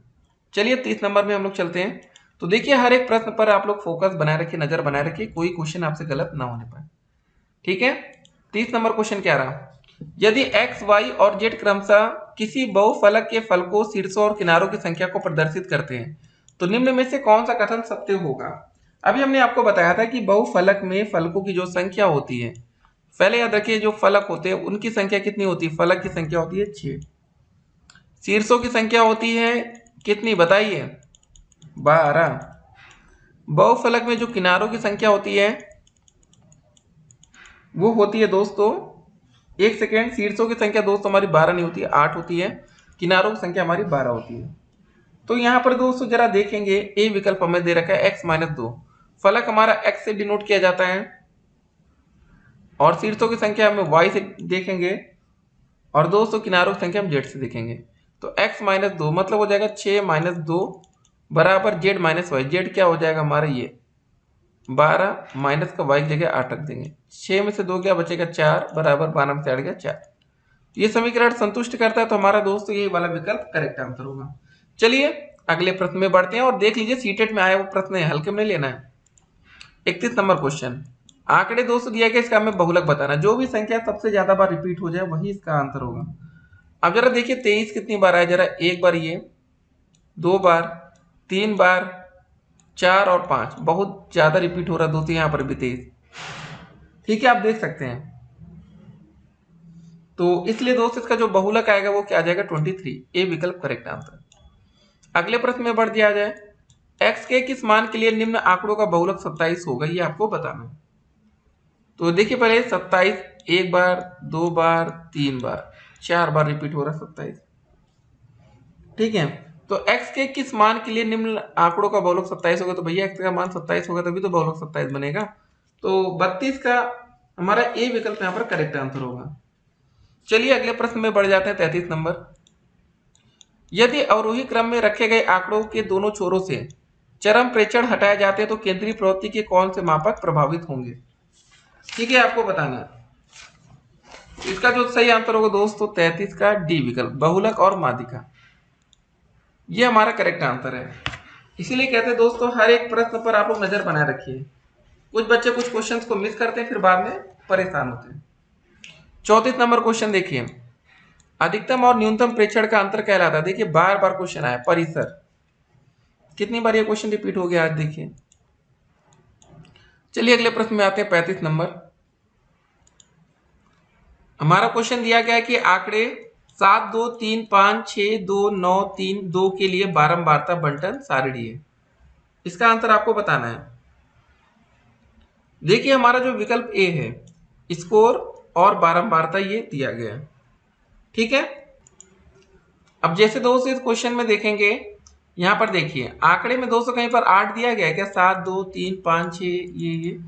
चलिए 30 नंबर में हम लोग चलते हैं। तो देखिए हर एक प्रश्न पर आप लोग फोकस बनाए रखिए, नजर बनाए रखिए, कोई क्वेश्चन आपसे गलत ना होने पाए। ठीक है, 30 नंबर क्वेश्चन क्या रहा, यदि x, y और z क्रमशः किसी बहुफलक के फलकों, शीर्षों और किनारों की संख्या को प्रदर्शित करते हैं तो निम्न में से कौन सा कथन सत्य होगा। अभी हमने आपको बताया था कि बहुफलक में फलकों की जो संख्या होती है, पहले याद रखिए जो फलक होते हैं उनकी संख्या कितनी होती है, फलक की संख्या होती है 6। शीर्षों की संख्या होती है कितनी बताइए, 12। बहुफलक में जो किनारों की संख्या होती है वो होती है दोस्तों, एक सेकेंड, शीर्षों की संख्या दोस्तों हमारी 12 नहीं होती है, 8 होती है। किनारों की संख्या हमारी 12 होती है। तो यहां पर दोस्तों जरा देखेंगे, ए विकल्प हमें दे रखा है x-2, फलक हमारा x से डिनोट किया जाता है और शीर्षों की संख्या हमें y से देखेंगे और दोस्तों किनारों की संख्या हम z से देखेंगे। तो x-2 मतलब हो जाएगा 6 - 2 बराबर z-y। z क्या हो जाएगा हमारा, ये 12 माइनस का y की जगह 8 रख देंगे। 6 में से 2 क्या बचेगा, 4 बराबर 12 में से 8 गया 4। ये समीकरण संतुष्ट करता है, तो हमारा दोस्तों ये वाला विकल्प करेक्ट आंसर होगा। चलिए अगले प्रश्न में बढ़ते हैं और देख लीजिए सीटेट में आया वो प्रश्न है, हल्के में नहीं लेना है। 31 नंबर क्वेश्चन, आंकड़े दोस्तों दिया गया, इसका हमें बहुलक बताना, जो भी संख्या सबसे ज्यादा बार रिपीट हो जाए वही इसका आंसर होगा। अब जरा देखिए 23 कितनी बार आया, जरा एक बार, ये 2 बार, 3 बार, 4 और 5, बहुत ज्यादा रिपीट हो रहा है दोस्तों यहाँ पर भी 23। ठीक है, आप देख सकते हैं, तो इसलिए दोस्तों इसका जो बहुलक आएगा वो क्या आ जाएगा, 23। ए विकल्प करेक्ट आंसर। अगले प्रश्न में बढ़ दिया जाए, x के किस मान के लिए निम्न आंकड़ों का बहुलक 27 होगा, ये आपको बताना है। तो देखिए पहले 27 एक बार, 2 बार, 3 बार, 4 बार रिपीट हो रहा है 27। ठीक है, तो x के किस मान के लिए निम्न आंकड़ों का बहुलक 27 होगा, तो भैया x का मान 27 होगा तभी तो बहुलक 27 बनेगा। तो 32 का हमारा ए विकल्प यहाँ पर करेक्ट आंसर होगा। चलिए अगले प्रश्न में बढ़ जाते हैं, 33 नंबर, यदि अवरोही क्रम में रखे गए आंकड़ों के दोनों छोरों से चरम प्रेक्षण हटाए जाते हैं तो केंद्रीय प्रवृत्ति के कौन से मापक प्रभावित होंगे। ठीक है, आपको बताना है। इसका जो सही आंसर होगा दोस्तों 33 का डी विकल्प, बहुलक और माध्यिका, ये हमारा करेक्ट आंसर है। इसीलिए कहते हैं दोस्तों हर एक प्रश्न पर आप लोग नजर बनाए रखिए, कुछ बच्चे कुछ क्वेश्चंस को मिस करते हैं फिर बाद में परेशान होते हैं। 34 नंबर क्वेश्चन देखिए, अधिकतम और न्यूनतम प्रेक्षण का अंतर कहलाता है। देखिए बार बार क्वेश्चन आया, परिसर, कितनी बार ये क्वेश्चन रिपीट हो गया आज देखिए। चलिए अगले प्रश्न में आते हैं, 35 नंबर, हमारा क्वेश्चन दिया गया है कि आंकड़े 7 2 3 5 6 2 9 3 2 के लिए बारंबारता बंटन सारणी है। इसका आंसर आपको बताना है। देखिए हमारा जो विकल्प ए है, स्कोर और बारंबारता ये दिया गया है। ठीक है, अब जैसे दोस्तों इस क्वेश्चन में देखेंगे, यहां पर देखिए आंकड़े में दोस्तों कहीं पर 8 दिया गया है क्या? 7 2 3 5 6 ये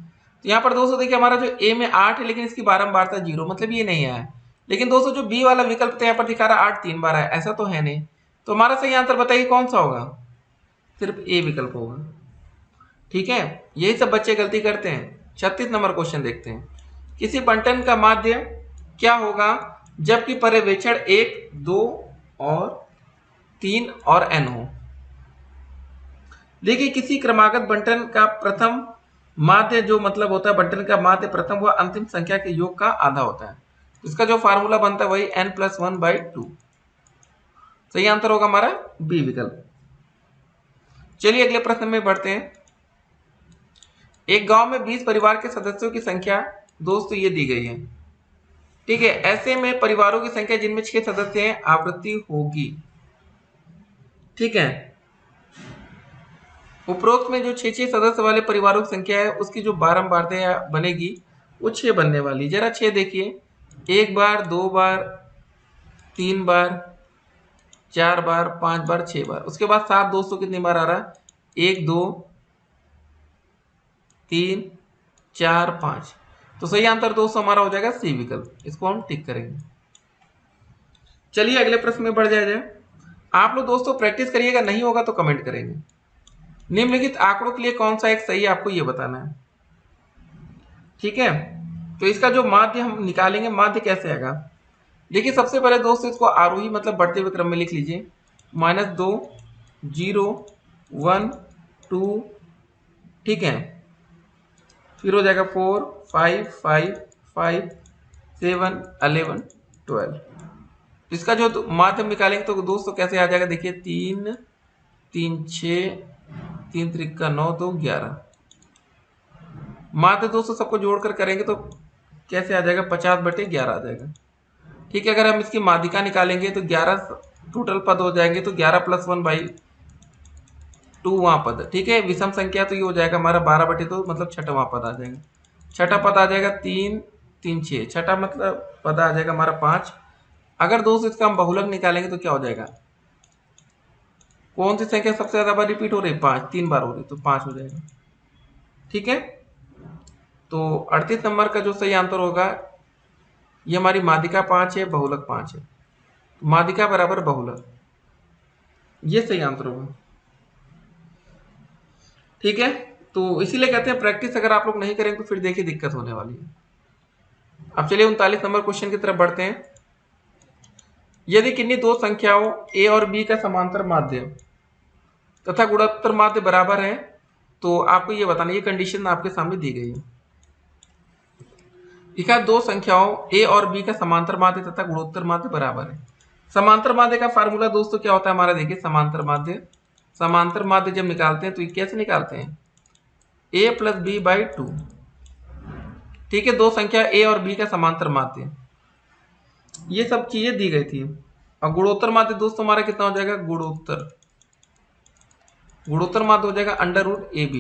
तो यहाँ पर दोस्तों देखिए हमारा जो ए में 8 है, लेकिन इसकी बारंबारता 0, मतलब ये नहीं आया। लेकिन दोस्तों जो बी वाला विकल्प था यहाँ पर दिखा रहा 8 3 बार है, ऐसा तो है नहीं। तो हमारा सही आंसर बताइए कौन सा होगा? सिर्फ ए विकल्प होगा। ठीक है, यही सब बच्चे गलती करते हैं। 36 नंबर क्वेश्चन देखते हैं। किसी बंटन का माध्य क्या होगा जबकि पर्यवेक्षण 1 2 और 3 और n हो? देखिए किसी क्रमागत बंटन का प्रथम माध्य जो मतलब होता है बंटन का माध्य प्रथम व अंतिम संख्या के योग का आधा होता है। इसका जो फार्मूला बनता है वही n+1/2। सही आंसर होगा हमारा बी विकल्प। चलिए अगले प्रश्न में बढ़ते हैं। एक गांव में 20 परिवार के सदस्यों की संख्या दोस्तों ये दी गई है। ठीक है, ऐसे में परिवारों की संख्या जिनमें 6 सदस्य हैं आवृत्ति होगी। ठीक है, उपरोक्त में जो 6 सदस्य वाले परिवारों की संख्या है उसकी जो बारंबारता बनेगी वो 6 बनने वाली। जरा 6 देखिए, 1 बार 2 बार 3 बार 4 बार 5 बार 6 बार। उसके बाद 7 दोस्तों कितनी बार आ रहा है? 1 2 3 4 5। तो सही आंसर दोस्तों हमारा हो जाएगा सी विकल्प। इसको हम टिक करेंगे। चलिए अगले प्रश्न में बढ़ जाए। आप लोग दोस्तों प्रैक्टिस करिएगा, नहीं होगा तो कमेंट करेंगे। निम्नलिखित आंकड़ों के लिए कौन सा एक सही है आपको ये बताना है। ठीक है, तो इसका जो माध्य हम निकालेंगे, माध्य कैसे आएगा? देखिए सबसे पहले दोस्तों इसको आरोही मतलब बढ़ते हुए क्रम में लिख लीजिए। -2 0 1 2। ठीक है, फिर हो जाएगा 4 5 5 5 7 11 12। इसका जो माध्यम निकालेंगे तो दोस्तों कैसे आ जाएगा? देखिए 3 3 6 3 त्रिका 9 2 11। माध्य दोस्तों सबको जोड़कर करेंगे तो कैसे आ जाएगा? 50/11 आ जाएगा। ठीक है, अगर हम इसकी माध्यिका निकालेंगे तो 11 टोटल पद हो जाएंगे, तो 11 + 1/2 वहां पद। ठीक है, विषम संख्या तो ये हो जाएगा हमारा 12/2, मतलब छठवां पद आ जाएगा। छठा पद आ जाएगा 3 3 6। छठा मतलब पद आ जाएगा हमारा 5। अगर दोस्तों इसका हम बहुलक निकालेंगे तो क्या हो जाएगा? कौन सी संख्या सबसे ज्यादा बार रिपीट हो रही? 5, 3 बार हो रही, तो 5 हो जाएगा। ठीक है, तो 38 नंबर का जो सही आंसर होगा, ये हमारी माध्यिका 5 है, बहुलक 5 है। माध्यिका बराबर बहुलक, ये सही आंसर होगा। ठीक है, तो इसीलिए कहते हैं प्रैक्टिस अगर आप लोग नहीं करेंगे तो फिर देखिए दिक्कत होने वाली है। अब चलिए 39 नंबर क्वेश्चन की तरफ बढ़ते हैं। यदि किन्हीं दो संख्याओं a और b का समांतर माध्य तथा गुणोत्तर माध्य बराबर है तो आपको ये बताना, ये कंडीशन आपके सामने दी गई है। लिखा दो संख्याओं a और b का समांतर माध्य तथा गुणोत्तर माध्य बराबर है। समांतर माध्य का फार्मूला दोस्तों क्या होता है हमारा? देखिए समांतर माध्य जब निकालते हैं तो ये कैसे निकालते हैं? a + b/2। ठीक है, दो संख्या a और b का समांतर माध्य, ये सब चीजें दी गई थी। और गुणोत्तर माध्य दोस्तों हमारा कितना हो जाएगा? गुणोत्तर माध्य हो जाएगा √ab।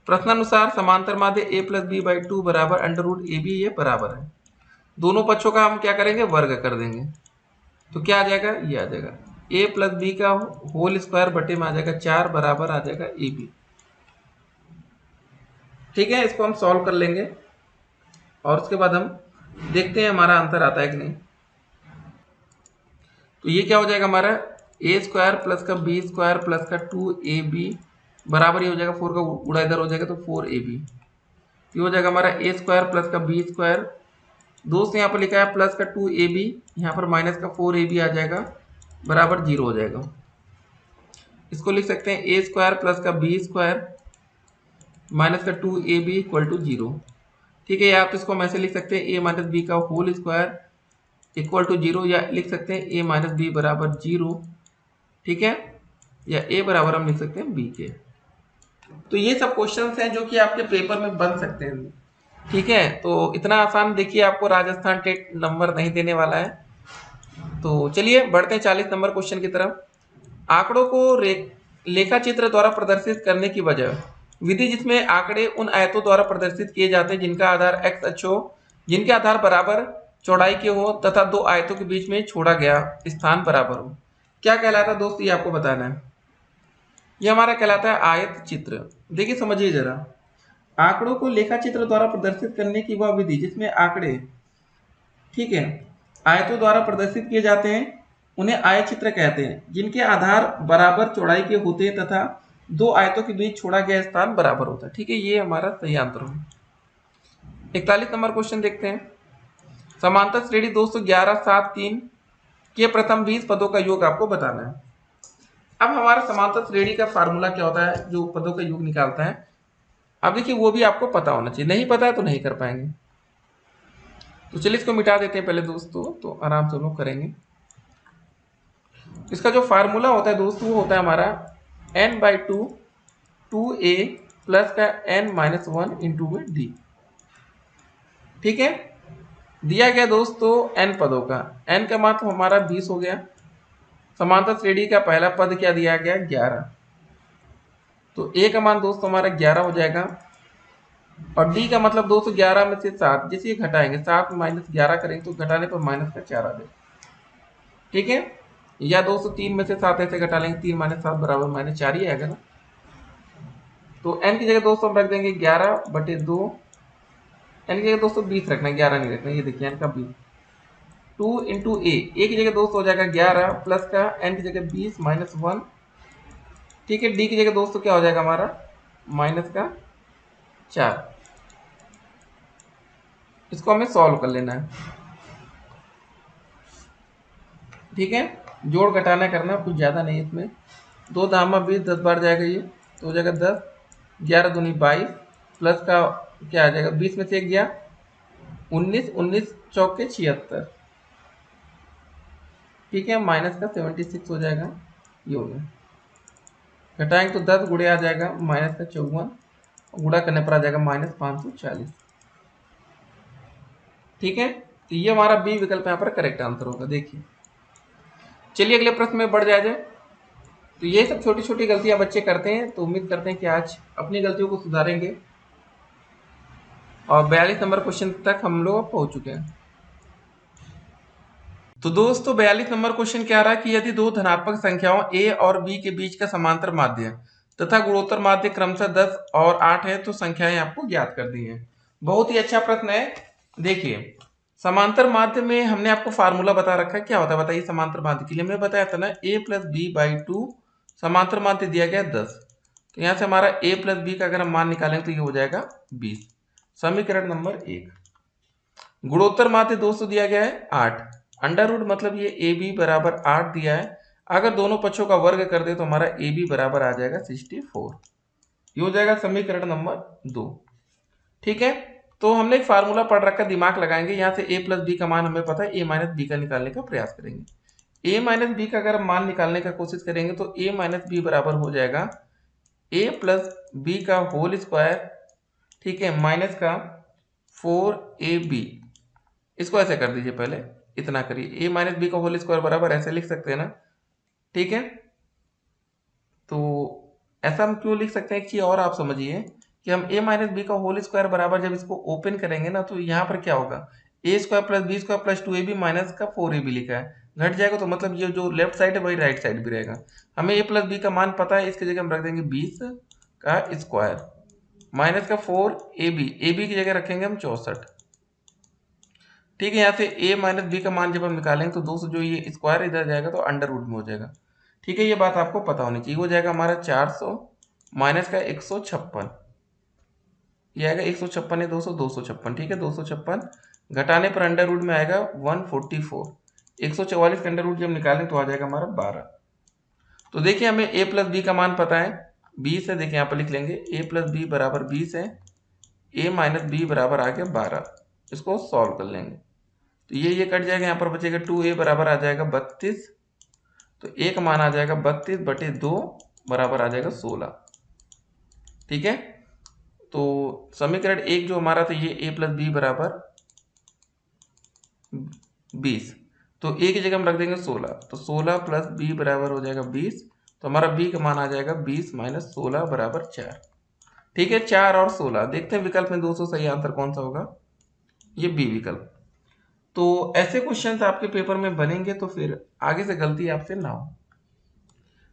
प्रश्नानुसार समांतर माध्य a + b/2 बराबर √ab, ये बराबर है। दोनों पक्षों का हम क्या करेंगे? वर्ग कर देंगे। तो क्या आ जाएगा? ये आ जाएगा a + b का होल स्क्वायर बटे में आ जाएगा 4 बराबर आ जाएगा ab। ठीक है, इसको हम सॉल्व कर लेंगे और उसके बाद हम देखते हैं हमारा आंसर आता है कि नहीं। तो ये क्या हो जाएगा हमारा? a² + b² + 2ab बराबर ये हो जाएगा 4 का गुणा इधर हो जाएगा तो 4ab। ये हो जाएगा हमारा a² + b²। दोस्त यहाँ पर लिखा है प्लस का 2ab, यहाँ पर माइनस का 4ab आ जाएगा, बराबर 0 हो जाएगा। इसको लिख सकते हैं a² + b² माइनस का 2ab = 0। ठीक है, आप इसको हम ऐसे लिख सकते हैं a - b का होल स्क्वायर = 0, या लिख सकते हैं a - b बराबर 0। ठीक है, या a बराबर हम लिख सकते हैं b के। तो ये सब क्वेश्चंस हैं जो कि आपके पेपर में बन सकते हैं। ठीक है, तो इतना आसान देखिए आपको राजस्थान टेट नंबर नहीं देने वाला है। तो चलिए बढ़ते हैं 40 नंबर क्वेश्चन की तरफ। आंकड़ों को लेखा चित्र द्वारा प्रदर्शित करने की वजह विधि जिसमें आंकड़े उन आयतों द्वारा प्रदर्शित किए जाते हैं जिनका आधार एक्स अक्ष हो, जिनके आधार बराबर चौड़ाई के हो तथा दो आयतों के बीच में छोड़ा गया स्थान बराबर हो। क्या कहलाता है दोस्त, ये आपको बताना है। ये हमारा कहलाता है आयत चित्र। देखिए समझिए जरा, आंकड़ों को लेखा चित्र द्वारा प्रदर्शित करने की वह विधि जिसमें आंकड़े, ठीक है, आयतों द्वारा प्रदर्शित किए जाते हैं उन्हें आयत चित्र कहते हैं, जिनके आधार बराबर चौड़ाई के होते हैं तथा दो आयतों के बीच छोड़ा गया स्थान बराबर होता है। ठीक है, ये हमारा सही आंसर होगा। 41 नंबर क्वेश्चन देखते हैं। समांतर श्रेणी 211 7 3 के प्रथम 20 पदों का योग आपको बताना है। अब हमारा समांतर श्रेणी का फार्मूला क्या होता है जो पदों का योग निकालता है, अब देखिए वो भी आपको पता होना चाहिए, नहीं पता है तो नहीं कर पाएंगे। तो चलिए इसको मिटा देते हैं पहले दोस्तों, तो आराम से लोग करेंगे। इसका जो फार्मूला होता है दोस्तों वो होता है हमारा n/2 2a प्लस का n-1 इंटू में d। ठीक है, दिया गया दोस्तों n पदों का, n का मान तो हमारा 20 हो गया। समांतर श्रेणी का पहला पद क्या दिया गया 11, तो a का मान दोस्तों हमारा 11 हो जाएगा। और d का मतलब दोस्तों 11 में से 7, जैसे ये घटाएंगे 7 माइनस 11 करेंगे तो घटाने पर माइनस का 4 आ जाएगा। ठीक है, या दोस्तों 3 में से 7 ऐसे घटा लेंगे, 3 माइनस 7 बराबर माइनस 4 ही आएगा ना। तो n की जगह दोस्तों हम रख देंगे 11/2, n की जगह दोस्तों 20 रखना, 11 नहीं रखना। ये देखिए n का 20, 2 इंटू a की जगह दोस्तों हो जाएगा 11 प्लस का n की जगह 20 माइनस 1। ठीक है, d की जगह दोस्तों क्या हो जाएगा हमारा माइनस का 4। इसको हमें सॉल्व कर लेना है। ठीक है, जोड़ घटाना करना, कुछ ज़्यादा नहीं है इसमें। 2 धामा 20, 10 बार जाएगा ये तो हो जाएगा 10, 11 दूनी 22 प्लस का क्या आ जाएगा 20 में से 1 गया 19, 19 चौके 76। ठीक है, माइनस का 76 हो जाएगा, ये हो गया। घटाएंगे तो 10 गुड़े आ जाएगा माइनस का 54, गुड़ा करने पर आ जाएगा माइनस 540। ठीक है, तो ये हमारा बी विकल्प यहाँ पर करेक्ट आंसर होगा। देखिए चलिए अगले प्रश्न में बढ़ जाए। तो ये सब छोटी छोटी गलतियां बच्चे करते हैं, तो उम्मीद करते हैं कि आज अपनी गलतियों को सुधारेंगे। और 42 नंबर क्वेश्चन तक हम लोग पहुंच चुके हैं। तो दोस्तों 42 नंबर क्वेश्चन क्या रहा कि यदि दो धनात्मक संख्याओं a और b के बीच का समांतर माध्य तथा गुणोत्तर माध्य क्रमशः 10 और 8 है तो संख्याएं आपको ज्ञात कर दी हैं। बहुत ही अच्छा प्रश्न है। देखिए समांतर माध्य में हमने आपको फार्मूला बता रखा है, क्या होता है बताइए। समांतर माध्य के लिए हमने बताया था ना a+b/2, समांतर माध्य दिया गया 10, तो यहाँ से हमारा a+b का अगर हम मान निकालेंगे तो ये हो जाएगा 20। समीकरण नंबर 1। गुणोत्तर माध्य दोस्तों दिया गया है 8, अंडर रूट मतलब ये ए बी बराबर 8 दिया है। अगर दोनों पक्षों का वर्ग कर दे तो हमारा ए बी बराबर आ जाएगा 64, ये हो जाएगा समीकरण नंबर 2। ठीक है, तो हमने एक फार्मूला पढ़ रखा, दिमाग लगाएंगे। यहाँ से a+b का मान हमें पता है, a-b का निकालने का प्रयास करेंगे। a-b का अगर हम मान निकालने का कोशिश करेंगे तो a-b बराबर हो जाएगा a+b का होल स्क्वायर, ठीक है, माइनस का 4ab। इसको ऐसे कर दीजिए, पहले इतना करिए, a-b का होल स्क्वायर बराबर ऐसे लिख सकते हैं ना। ठीक है, तो ऐसा हम क्यों लिख सकते हैं, एक चीज और आप समझिए कि हम a-b का होल स्क्वायर बराबर जब इसको ओपन करेंगे ना तो यहाँ पर क्या होगा, a² + b² + 2ab माइनस का 4ab लिखा है, घट जाएगा तो मतलब ये जो लेफ्ट साइड है वही राइट साइड भी रहेगा। हमें a+b का मान पता है, इसकी जगह हम रख देंगे 20 का स्क्वायर माइनस का 4ab की जगह रखेंगे हम 64। ठीक है, यहाँ से a-b का मान जब हम निकालेंगे तो दोस्तों जो ये स्क्वायर इधर जाएगा तो अंडर रूट में हो जाएगा। ठीक है, ये बात आपको पता होनी चाहिए। हो जाएगा हमारा 400 माइनस का 156, ये आएगा 156 है दोस्तों 256। ठीक है, 256 घटाने पर अंडर रूट में आएगा 144, 144 का अंडर रूट जब निकालें तो आ जाएगा हमारा 12। तो देखिए हमें a+b का मान पता है 20 है, देखिए यहाँ पर लिख लेंगे a+b बराबर 20 है, a-b बराबर आ गया 12। इसको सॉल्व कर लेंगे तो ये कट जाएगा, यहाँ पर बचेगा 2a बराबर आ जाएगा 32, तो a का मान आ जाएगा 32/2 बराबर आ जाएगा 16। ठीक है, तो समीकरण 1 जो हमारा था ये a प्लस बी बराबर 20, तो a की जगह हम रख देंगे 16, तो 16 प्लस b बराबर हो जाएगा 20, तो हमारा b का मान आ जाएगा 20 माइनस 16 बराबर 4। ठीक है, 4 और 16, देखते हैं विकल्प में दोस्तों सही आंसर कौन सा होगा, ये बी विकल्प। तो ऐसे क्वेश्चंस आपके पेपर में बनेंगे तो फिर आगे से गलती आपसे ना हो।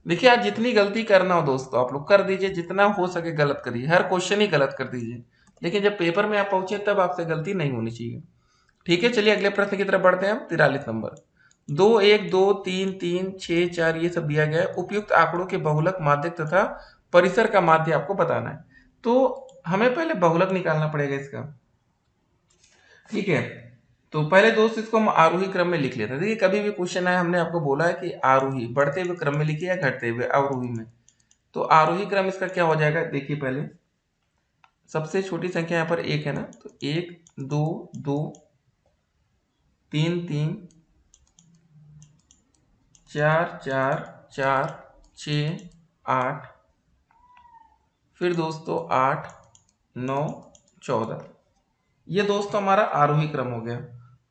देखिए आज जितनी गलती करना हो दोस्तों आप लोग कर दीजिए, जितना हो सके गलत करिए, हर क्वेश्चन ही गलत कर दीजिए, लेकिन जब पेपर में आप पहुंचे तब आपसे गलती नहीं होनी चाहिए। ठीक है, चलिए अगले प्रश्न की तरफ बढ़ते हैं हम। 43 नंबर, 2 1 2 3 3 6 4 ये सब दिया गया है। उपयुक्त आंकड़ों के बहुलक, माध्यक तथा परिसर का माध्य आपको बताना है। तो हमें पहले बहुलक निकालना पड़ेगा इसका। ठीक है, तो पहले दोस्त इसको हम आरोही क्रम में लिख लेते हैं। देखिए कभी भी क्वेश्चन आया हमने आपको बोला है कि आरोही बढ़ते हुए क्रम में लिखिए या घटते हुए अवरोही में। तो आरोही क्रम इसका क्या हो जाएगा, देखिए पहले सबसे छोटी संख्या यहाँ पर 1 है ना, तो 1 2 2 3 3 4 4 4 6 8, फिर दोस्तों 8 9 14, ये दोस्तों हमारा आरोही क्रम हो गया।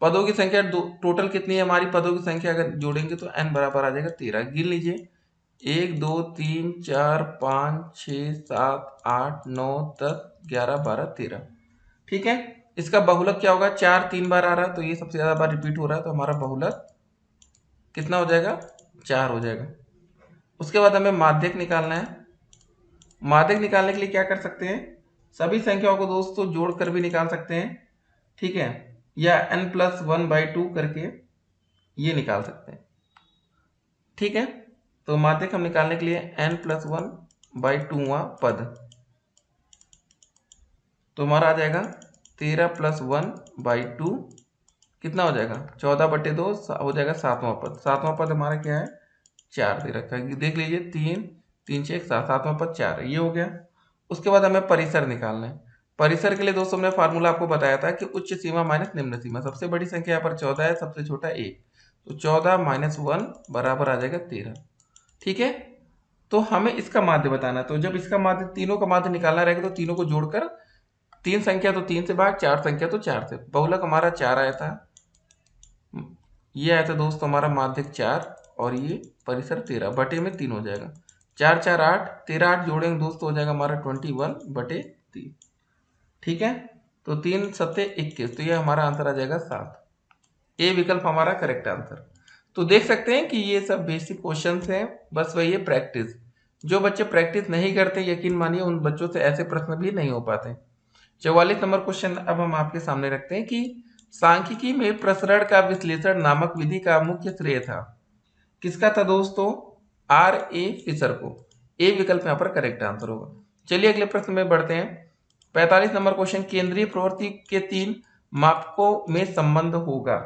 पदों की संख्या टोटल कितनी है हमारी, पदों की संख्या अगर जोड़ेंगे तो n बराबर आ जाएगा 13। गिन लीजिए 1 2 3 4 5 6 7 8 9 10 11 12 13। ठीक है, इसका बहुलक क्या होगा, 4 3 बार आ रहा है तो ये सबसे ज्यादा बार रिपीट हो रहा है, तो हमारा बहुलक कितना हो जाएगा, 4 हो जाएगा। उसके बाद हमें माध्यक निकालना है। माध्यक निकालने के लिए क्या कर सकते हैं, सभी संख्याओं को दोस्तों जोड़कर भी निकाल सकते हैं। ठीक है, या n+1/2 करके ये निकाल सकते हैं। ठीक है, तो माध्यक हम निकालने के लिए n+1/2वां पद, तो हमारा आ जाएगा 13+1/2 कितना हो जाएगा, 14/2 हो जाएगा 7वां पद। 7वां पद हमारा क्या है, 4 दे रखा है, देख लीजिए 3 3 6 7, 7वां पद 4 है, ये हो गया। उसके बाद हमें परिसर निकालना है। परिसर के लिए दोस्तों हमने फार्मूला आपको बताया था कि उच्च सीमा माइनस निम्न सीमा। सबसे बड़ी संख्या यहाँ पर 14 है, सबसे छोटा 1, तो 14 - 1 बराबर आ जाएगा 13। ठीक है, तो हमें इसका माध्य बताना है। तो जब इसका माध्य, तीनों का माध्य निकालना रहेगा तो तीनों को जोड़कर, 3 संख्या तो 3 से भाग, 4 संख्या तो 4 से, बहुलक हमारा 4 आया था, ये आया था दोस्तों हमारा माध्यक 4, और ये परिसर 13 बटे में 3 हो जाएगा। 4 4 8, 13 8 जोड़ेंगे दोस्तों हो जाएगा हमारा 21/3। ठीक है, तो 3 7 21, तो ये हमारा आंसर आ जाएगा 7। ए विकल्प हमारा करेक्ट आंसर। तो देख सकते हैं कि ये सब बेसिक क्वेश्चंस हैं, बस वही है प्रैक्टिस। जो बच्चे प्रैक्टिस नहीं करते यकीन मानिए उन बच्चों से ऐसे प्रश्न भी नहीं हो पाते। 44 नंबर क्वेश्चन अब हम आपके सामने रखते हैं कि सांख्यिकी में प्रसरण का विश्लेषण नामक विधि का मुख्य श्रेय था, किसका था दोस्तों, आर ए फिशर को। ए विकल्प यहाँ पर करेक्ट आंसर होगा। चलिए अगले प्रश्न में बढ़ते हैं। 45 नंबर क्वेश्चन, केंद्रीय प्रवृत्ति के 3 मापकों में संबंध होगा,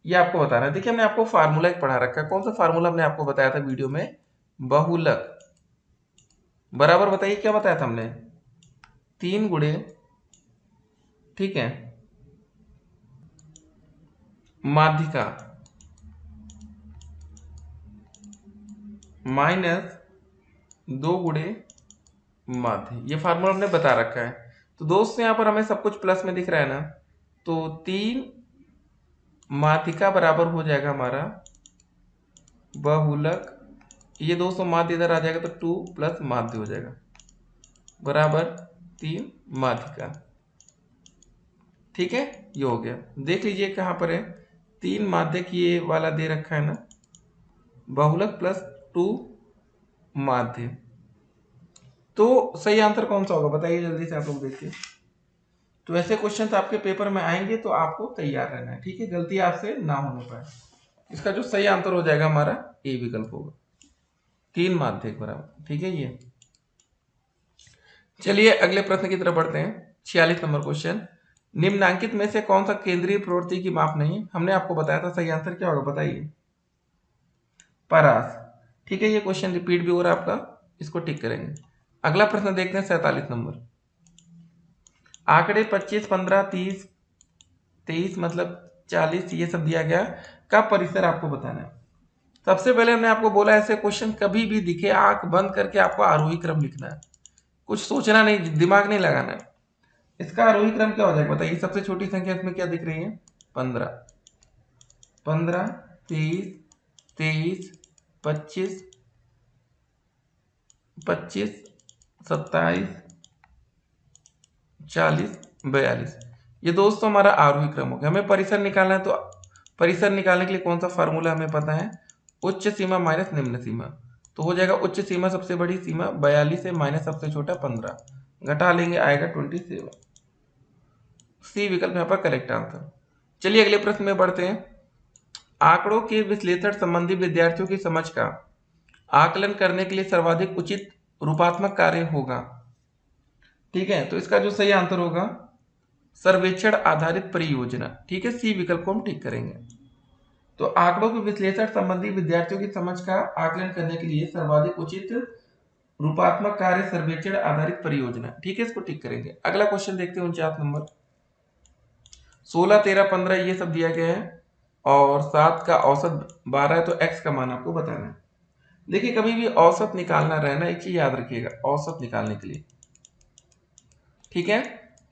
ये आपको बताना है। देखिए हमने आपको फार्मूला एक पढ़ा रखा है, कौन सा फार्मूला हमने आपको बताया था वीडियो में, बहुलक बराबर, बताइए क्या बताया था हमने, 3 गुणे, ठीक है, माध्यिका माइनस 2 गुणे माध्य, ये फार्मूला हमने बता रखा है। तो दोस्तों यहाँ पर हमें सब कुछ प्लस में दिख रहा है ना, तो 3 माध्यिका बराबर हो जाएगा हमारा बहुलक, ये दोस्तों माध्य इधर आ जाएगा तो 2 प्लस माध्य हो जाएगा बराबर 3 माध्यिका। ठीक है, ये हो गया। देख लीजिए कहाँ पर है, 3 माध्यक ये वाला दे रखा है ना, बहुलक प्लस 2 माध्य। तो सही आंसर कौन सा होगा बताइए जल्दी से आप लोग देखिए। तो ऐसे क्वेश्चन आपके पेपर में आएंगे तो आपको तैयार रहना है। ठीक है, गलती आपसे ना होने पाए। इसका जो सही आंसर हो जाएगा हमारा ए विकल्प होगा, 3 माध्यक बराबर। ठीक है, ये चलिए अगले प्रश्न की तरफ बढ़ते हैं। 46 नंबर क्वेश्चन, निम्नांकित में से कौन सा केंद्रीय प्रवृत्ति की माप नहीं, हमने आपको बताया था, सही आंसर क्या होगा बताइए, परास। ठीक है, ये क्वेश्चन रिपीट भी हो रहा है आपका, इसको टिक करेंगे। अगला प्रश्न देखते हैं 47 नंबर, आंकड़े 25 15 30 23 मतलब 40 ये सब दिया गया का परिसर आपको बताना है। सबसे पहले हमने आपको बोला ऐसे क्वेश्चन कभी भी दिखे आंख बंद करके आपको आरोही क्रम लिखना है, कुछ सोचना नहीं, दिमाग नहीं लगाना है। इसका आरोही क्रम क्या हो जाएगा बताइए। सबसे छोटी संख्या इसमें क्या दिख रही है 15, 15, 30, 23, 25, 25, 27, 40, 42। ये दोस्तों हमारा आरोही क्रम हो गया। हमें परिसर निकालना है तो परिसर निकालने के लिए कौन सा फार्मूला हमें पता है, उच्च सीमा माइनस निम्न सीमा। तो हो जाएगा उच्च सीमा सबसे बड़ी सीमा 42 है माइनस सबसे छोटा 15, घटा लेंगे आएगा 27। सी विकल्प यहाँ पर करेक्ट आंसर। चलिए अगले प्रश्न में बढ़ते हैं। आंकड़ों के विश्लेषण संबंधी विद्यार्थियों की समझ का आकलन करने के लिए सर्वाधिक उचित रूपात्मक कार्य होगा। ठीक है, तो इसका जो सही आंसर होगा सर्वेक्षण आधारित परियोजना। ठीक है, सी विकल्प को हम ठीक करेंगे। तो आंकड़ों के विश्लेषण संबंधी विद्यार्थियों की समझ का आकलन करने के लिए सर्वाधिक उचित रूपात्मक कार्य सर्वेक्षण आधारित परियोजना। ठीक है, इसको ठीक करेंगे। अगला क्वेश्चन देखते हैं 49 नंबर। 16, 13, 15 ये सब दिया गया है और 7 का औसत 12 है, तो x का मान आपको बताना है। देखिए कभी भी औसत निकालना रहना, एक चीज याद रखिएगा औसत निकालने के लिए। ठीक है,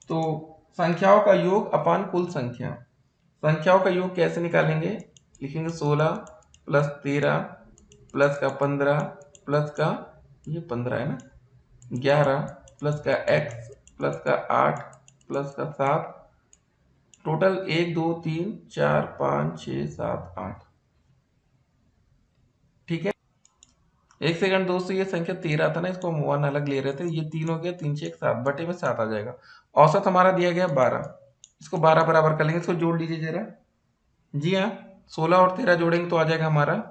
तो संख्याओं का योग अपान कुल संख्या। संख्याओं का योग कैसे निकालेंगे, लिखेंगे 16 प्लस 13 प्लस का 15 प्लस का ये 15 है ना 11 प्लस का x प्लस का 8 प्लस का 7, टोटल 1 2 3 4 5 6 7 8। ठीक है, एक सेकंड दोस्तों, ये संख्या 13 था ना, इसको हम 1 अलग ले रहे थे, ये 3 हो गया, 3 6 7 बटे में 7 आ जाएगा। औसत हमारा दिया गया 12, इसको 12 बराबर कर लेंगे, इसको जोड़ लीजिए जरा। जी हाँ, 16 और 13 जोड़ेंगे तो आ जाएगा हमारा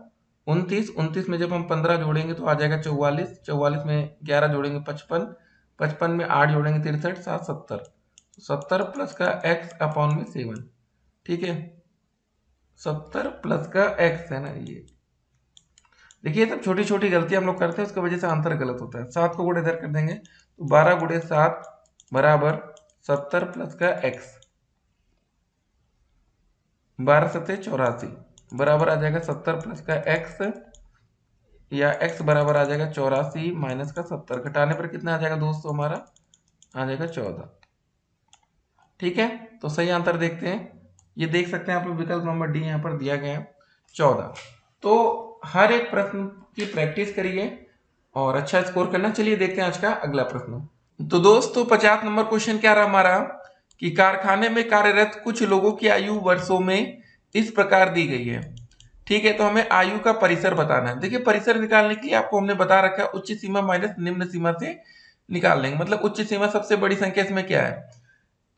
29, 29 में जब हम 15 जोड़ेंगे तो आ जाएगा 44, 44 में 11 जोड़ेंगे 55, 55 में 8 जोड़ेंगे 63, 7 70, 70 प्लस का x अपॉन में 7। ठीक है, 70 प्लस का x है ना ये। देखिए सब छोटी छोटी गलतियां हम लोग करते हैं, उसकी वजह से आंसर गलत होता है। 7 को गुणे इधर कर देंगे तो 12 गुणे 7 बराबर 70 प्लस का x, 12 सत्ते 84 बराबर आ जाएगा 70 प्लस का x, या x बराबर आ जाएगा 84 माइनस का 70, घटाने पर कितना आ जाएगा दोस्तों हमारा आ जाएगा 14। ठीक है, तो सही आंसर देखते हैं। ये देख सकते हैं आप लोग विकल्प नंबर डी यहाँ पर दिया गया है 14। तो हर एक प्रश्न की प्रैक्टिस करिए और अच्छा स्कोर करना। चलिए देखते हैं आज का अगला प्रश्न। तो दोस्तों 50 नंबर क्वेश्चन क्या रहा हमारा कि कारखाने में कार्यरत कुछ लोगों की आयु वर्षों में इस प्रकार दी गई है। ठीक है, तो हमें आयु का परिसर बताना है। देखिए परिसर निकालने के लिए आपको हमने बता रखा है उच्च सीमा माइनस निम्न सीमा से निकाल लेंगे। मतलब उच्च सीमा सबसे बड़ी संख्या इसमें क्या है,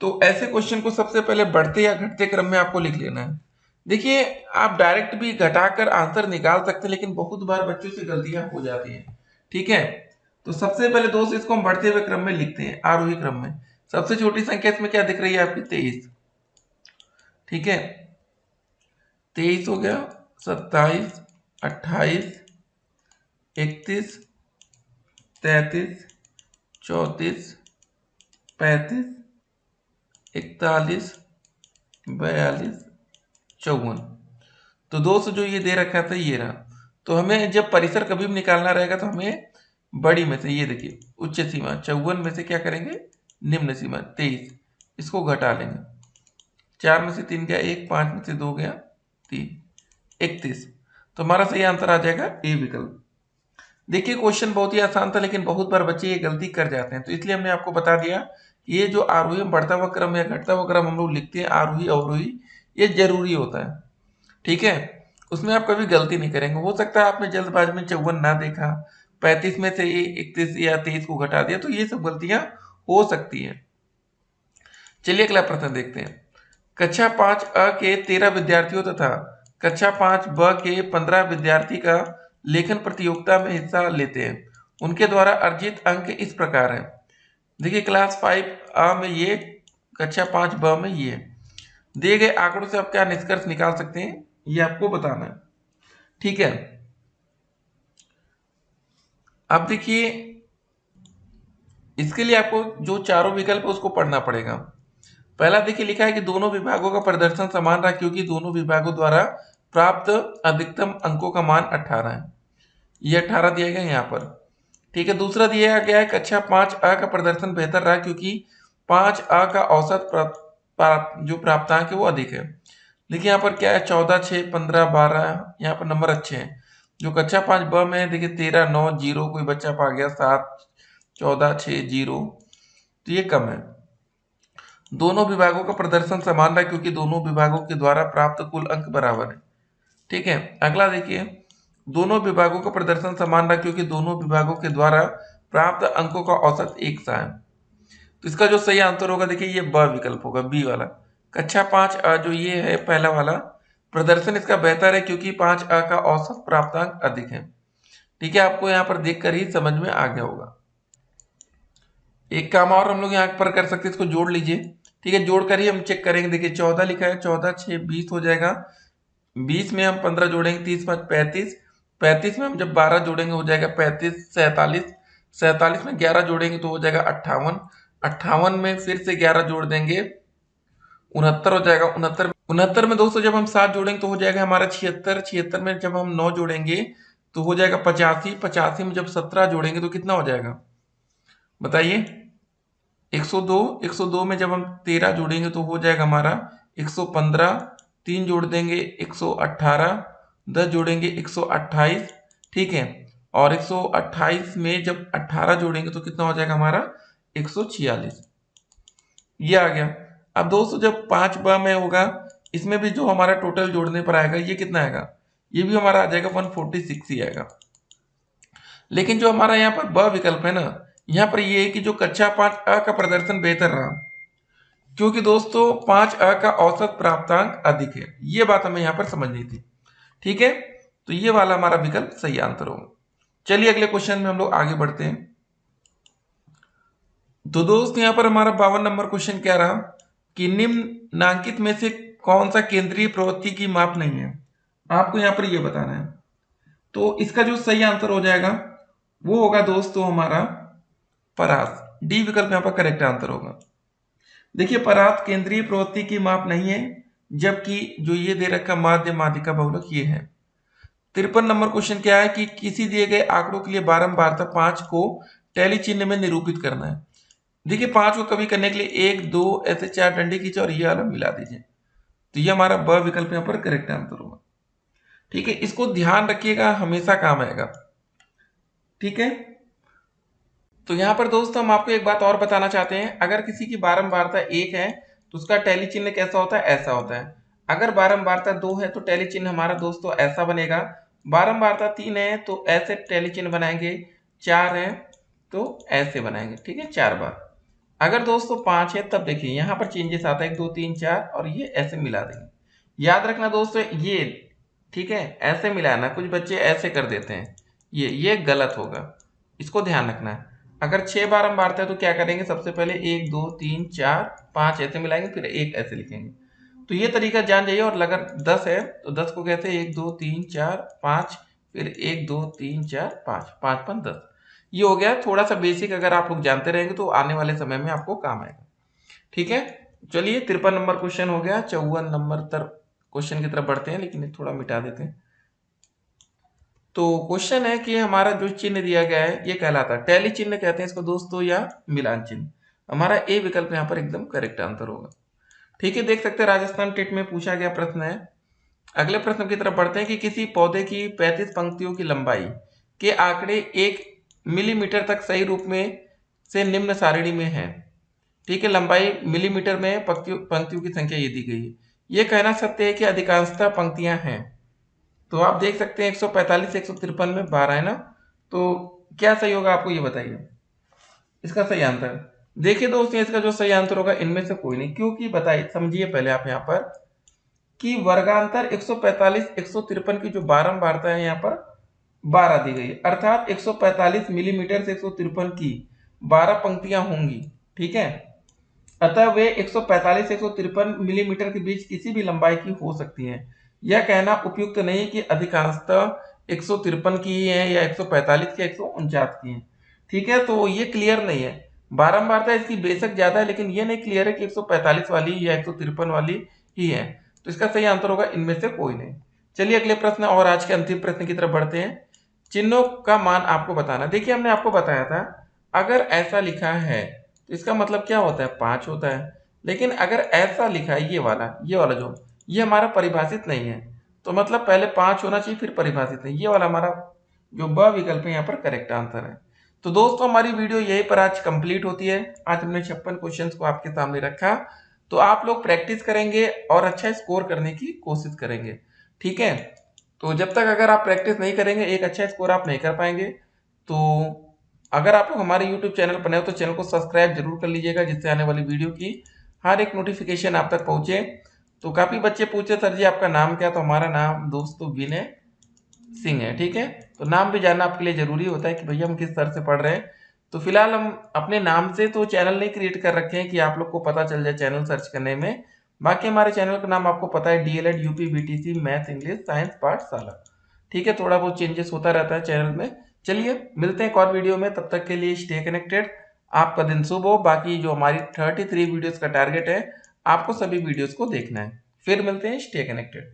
तो ऐसे क्वेश्चन को सबसे पहले बढ़ते या घटते क्रम में आपको लिख लेना है। देखिए आप डायरेक्ट भी घटाकर आंसर निकाल सकते हैं, लेकिन बहुत बार बच्चों से गलतियां हो जाती हैं। ठीक है, तो सबसे पहले दोस्त इसको हम बढ़ते हुए क्रम में लिखते हैं, आरोही क्रम में। सबसे छोटी संख्या इसमें क्या दिख रही है आपकी 23। ठीक है, 23 हो गया, 27, 28, 31, 33, 34, 35, 41, 42, 54। तो दोस्त जो ये दे रखा था ये रहा। तो हमें जब परिसर कभी भी निकालना रहेगा तो हमें बड़ी में से, ये देखिए उच्च सीमा 54 में से क्या करेंगे निम्न सीमा 23, इसको घटा लेंगे। 4 में से 3 गया 1, 5 में से 2 गया 3, 31। तो हमारा सही आंसर आ जाएगा ए विकल्प। देखिए क्वेश्चन बहुत ही आसान था, लेकिन बहुत बार बच्चे ये गलती कर जाते हैं, तो इसलिए हमने आपको बता दिया कि ये जो आरोही बढ़ता हुआ क्रम या घटता हुआ क्रम हम लोग लिखते हैं आरोही अवरोही, ये जरूरी होता है। ठीक है, उसमें आप कभी गलती नहीं करेंगे। हो सकता है आपने जल्दबाजी में 54 ना देखा, 35 में से 31 या 23 को घटा दिया, तो ये सब गलतियां हो सकती है। चलिए अगला प्रश्न देखते हैं। कक्षा 5 अ के 13 विद्यार्थियों तथा कक्षा 5 ब के 15 विद्यार्थी का लेखन प्रतियोगिता में हिस्सा लेते हैं। उनके द्वारा अर्जित अंक इस प्रकार है। देखिए क्लास 5 अ में ये, कक्षा 5 ब में ये। दिए गए आंकड़ों से आप क्या निष्कर्ष निकाल सकते हैं ये आपको बताना है। ठीक है, अब देखिए इसके लिए आपको जो चारों विकल्प है उसको पढ़ना पड़ेगा। पहला देखिए लिखा है कि दोनों विभागों का प्रदर्शन समान रहा क्योंकि दोनों विभागों द्वारा प्राप्त अधिकतम अंकों का मान 18 है। ये 18 दिया गया यहाँ पर। ठीक है, दूसरा दिया गया है कक्षा 5 अ का प्रदर्शन बेहतर रहा क्योंकि 5A का औसत जो प्राप्तांक है वो अधिक है। देखिए यहाँ पर क्या है, 14, 6, 15, 12, यहाँ पर नंबर अच्छे हैं। जो कक्षा 5B में है, देखिए 13, 9, 0 कोई बच्चा पा गया, 7, 14, 6, 0, तो ये कम है। दोनों विभागों का प्रदर्शन समान रहा क्योंकि दोनों विभागों के द्वारा प्राप्त कुल अंक बराबर है। ठीक है, अगला देखिए, दोनों विभागों का प्रदर्शन समान रहा क्योंकि दोनों विभागों के द्वारा प्राप्त अंकों का औसत एक सा है। तो इसका जो सही आंसर होगा, देखिए ये ब विकल्प होगा, बी वाला। कक्षा 5A जो ये है पहला वाला, प्रदर्शन इसका बेहतर है क्योंकि 5A का औसत प्राप्तांक अधिक है। ठीक है, आपको यहाँ पर देखकर ही समझ में आ गया होगा। एक काम और हम लोग यहाँ पर कर सकते हैं, इसको जोड़ लीजिए। ठीक है, जोड़कर ही हम चेक करेंगे। देखिए 14 लिखा है, 14, 6, 20 हो जाएगा। 20 में हम 15 जोड़ेंगे, 30, 5, 35। 35 में हम जब 12 जोड़ेंगे हो जाएगा 35, 47। 47 में 11 जोड़ेंगे तो हो जाएगा 58। 58 में फिर से 11 जोड़ देंगे, 69 हो जाएगा। 69 में दोस्तों जब हम 7 जोड़ेंगे तो हो जाएगा हमारा 76। 76 में जब हम 9 जोड़ेंगे तो हो जाएगा 85। 85 में जब 17 जोड़ेंगे तो कितना हो जाएगा बताइए? 102। 102 में जब हम 13 जोड़ेंगे तो हो जाएगा हमारा 115। 3 जोड़ देंगे 118। 10 जोड़ेंगे 128। ठीक है, और 128 में जब 18 जोड़ेंगे तो कितना हो जाएगा हमारा 146। ये आ गया। अब दोस्तों जब 5B में होगा, इसमें भी जो हमारा टोटल जोड़ने पर आएगा ये कितना आएगा, ये भी हमारा आ जाएगा 146 ही आएगा। लेकिन जो हमारा यहाँ पर ब विकल्प है ना, यहाँ पर ये है कि जो कक्षा 5A का प्रदर्शन बेहतर रहा क्योंकि दोस्तों 5A का औसत प्राप्तांक अधिक है। ये बात हमें यहाँ पर समझनी थी। ठीक है, तो ये वाला हमारा विकल्प सही आंसर होगा। चलिए अगले क्वेश्चन में हम लोग आगे बढ़ते हैं। तो दोस्त यहाँ पर हमारा 52 नंबर क्वेश्चन क्या रहा कि निम्नलिखित में से कौन सा केंद्रीय प्रवृत्ति की माप नहीं है, आपको यहाँ पर ये बताना है। तो इसका जो सही आंसर हो जाएगा वो होगा दोस्तों हमारा परास। डी विकल्प यहाँ पर करेक्ट आंसर होगा। देखिए परास केंद्रीय प्रवृत्ति की माप नहीं है, जबकि जो ये दे रखा माध्य माध्यिका बहुलक ये है। 53 नंबर क्वेश्चन क्या है कि किसी दिए गए आंकड़ों के लिए बारंबारता 5 को टैली चिन्ह में निरूपित करना है। देखिए 5 को कभी करने के लिए 1, 2 ऐसे 4 डंडे खींचे और ये वाला मिला दीजिए, तो ये हमारा ब विकल्प यहाँ पर करेक्ट आंसर होगा। ठीक है, इसको ध्यान रखिएगा, हमेशा काम आएगा। ठीक है, तो यहाँ पर दोस्तों हम आपको एक बात और बताना चाहते हैं। अगर किसी की बारंबारता 1 है तो उसका टैली चिन्ह कैसा होता है, ऐसा होता है। अगर बारंबारता 2 है तो टैली चिन्ह हमारा दोस्तों ऐसा बनेगा। बारंबारता 3 है तो ऐसे टैली चिन्ह बनाएंगे। 4 है तो ऐसे बनाएंगे। ठीक है, 4 बार। अगर दोस्तों 5 है तब देखिए यहाँ पर चेंजेस आता है, 1, 2, 3, 4 और ये ऐसे मिला देंगे। याद रखना दोस्तों ये, ठीक है, ऐसे मिलाना। कुछ बच्चे ऐसे कर देते हैं, ये गलत होगा, इसको ध्यान रखना है। अगर 6 बारंबारता है तो क्या करेंगे, सबसे पहले 1, 2, 3, 4, 5 ऐसे मिलाएंगे, फिर 1 ऐसे लिखेंगे। तो ये तरीका जान जाइए। और अगर 10 है तो 10 को कहते हैं 1, 2, 3, 4, 5, फिर 1, 2, 3, 4, 5, 5, 5, 10। ये हो गया थोड़ा सा बेसिक। अगर आप लोग जानते रहेंगे तो आने वाले समय में आपको काम आएगा। ठीक है, चलिए 53 नंबर क्वेश्चन हो गया। 54 नंबर क्वेश्चन की तरफ बढ़ते हैं, लेकिन थोड़ा मिटा देते हैं। तो क्वेश्चन है कि हमारा जो चिन्ह दिया गया है ये कहलाता है टैली चिन्ह कहते हैं इसको दोस्तों, या मिलान चिन्ह। हमारा ए विकल्प यहाँ पर एकदम करेक्ट आंसर होगा। ठीक है, देख सकते हैं राजस्थान टेट में पूछा गया प्रश्न है। अगले प्रश्न की तरफ बढ़ते हैं कि किसी पौधे की 35 पंक्तियों की लंबाई के आंकड़े 1 मिलीमीटर तक सही रूप में से निम्न सारणी में है। ठीक है, लंबाई मिलीमीटर में पंक्तियों की संख्या ये दी गई है। ये कहना सत्य है कि अधिकांशतः पंक्तियां हैं। तो आप देख सकते हैं 145 153 में 12 है ना, तो क्या सही होगा आपको ये बताइए इसका सही आंसर। देखिए दोस्तों इसका जो सही आंसर होगा इनमें से कोई नहीं, क्योंकि बताइए समझिए पहले आप यहाँ पर कि वर्गांतर 145 153 की जो बारंबारता है यहाँ पर 12 दी गई है, अर्थात 145 मिलीमीटर से 153 की 12 पंक्तियां होंगी। ठीक है, अतः वे 145 से 153 मिलीमीटर के बीच किसी भी लंबाई की हो सकती हैं। यह कहना उपयुक्त नहीं कि अधिकांशतः 153 की ही है या 145 की 149 की है। ठीक है, तो ये क्लियर नहीं है। बारंबारता इसकी बेशक ज्यादा है, लेकिन ये नहीं क्लियर है कि 145 वाली या 153 वाली ही है। तो इसका सही आंसर होगा इनमें से कोई नहीं। चलिए अगले प्रश्न और आज के अंतिम प्रश्न की तरफ बढ़ते हैं। चिन्हों का मान आपको बताना। देखिए हमने आपको बताया था अगर ऐसा लिखा है तो इसका मतलब क्या होता है, 5 होता है। लेकिन अगर ऐसा लिखा है ये वाला जो ये हमारा परिभाषित नहीं है, तो मतलब पहले 5 होना चाहिए फिर परिभाषित नहीं, ये वाला हमारा जो ब विकल्प है यहाँ पर करेक्ट आंसर है। तो दोस्तों हमारी वीडियो यहीं पर आज कंप्लीट होती है। आज हमने 56 क्वेश्चंस को आपके सामने रखा, तो आप लोग प्रैक्टिस करेंगे और अच्छा स्कोर करने की कोशिश करेंगे, ठीक है। तो जब तक अगर आप प्रैक्टिस नहीं करेंगे एक अच्छा स्कोर आप नहीं कर पाएंगे। तो अगर आप लोग हमारे YouTube चैनल पर नए हो तो चैनल को सब्सक्राइब जरूर कर लीजिएगा, जिससे आने वाली वीडियो की हर एक नोटिफिकेशन आप तक पहुंचे। तो काफी बच्चे पूछे सर जी आपका नाम क्या, तो हमारा नाम दोस्तों विनय सिंह है, ठीक है। तो नाम भी जानना आपके लिए जरूरी होता है कि भैया हम किस सर से पढ़ रहे हैं। तो फिलहाल हम अपने नाम से तो चैनल नहीं क्रिएट कर रखे हैं कि आप लोग को पता चल जाए चैनल सर्च करने में। बाकी हमारे चैनल का नाम आपको पता है, DLED UP BTC math English science पाठशाला, ठीक है। थोड़ा बहुत चेंजेस होता रहता है चैनल में। चलिए मिलते हैं एक और वीडियो में, तब तक के लिए स्टे कनेक्टेड। आपका दिन शुभ हो। बाकी जो हमारी 33 वीडियोस का टारगेट है, आपको सभी वीडियोस को देखना है। फिर मिलते हैं, स्टे कनेक्टेड।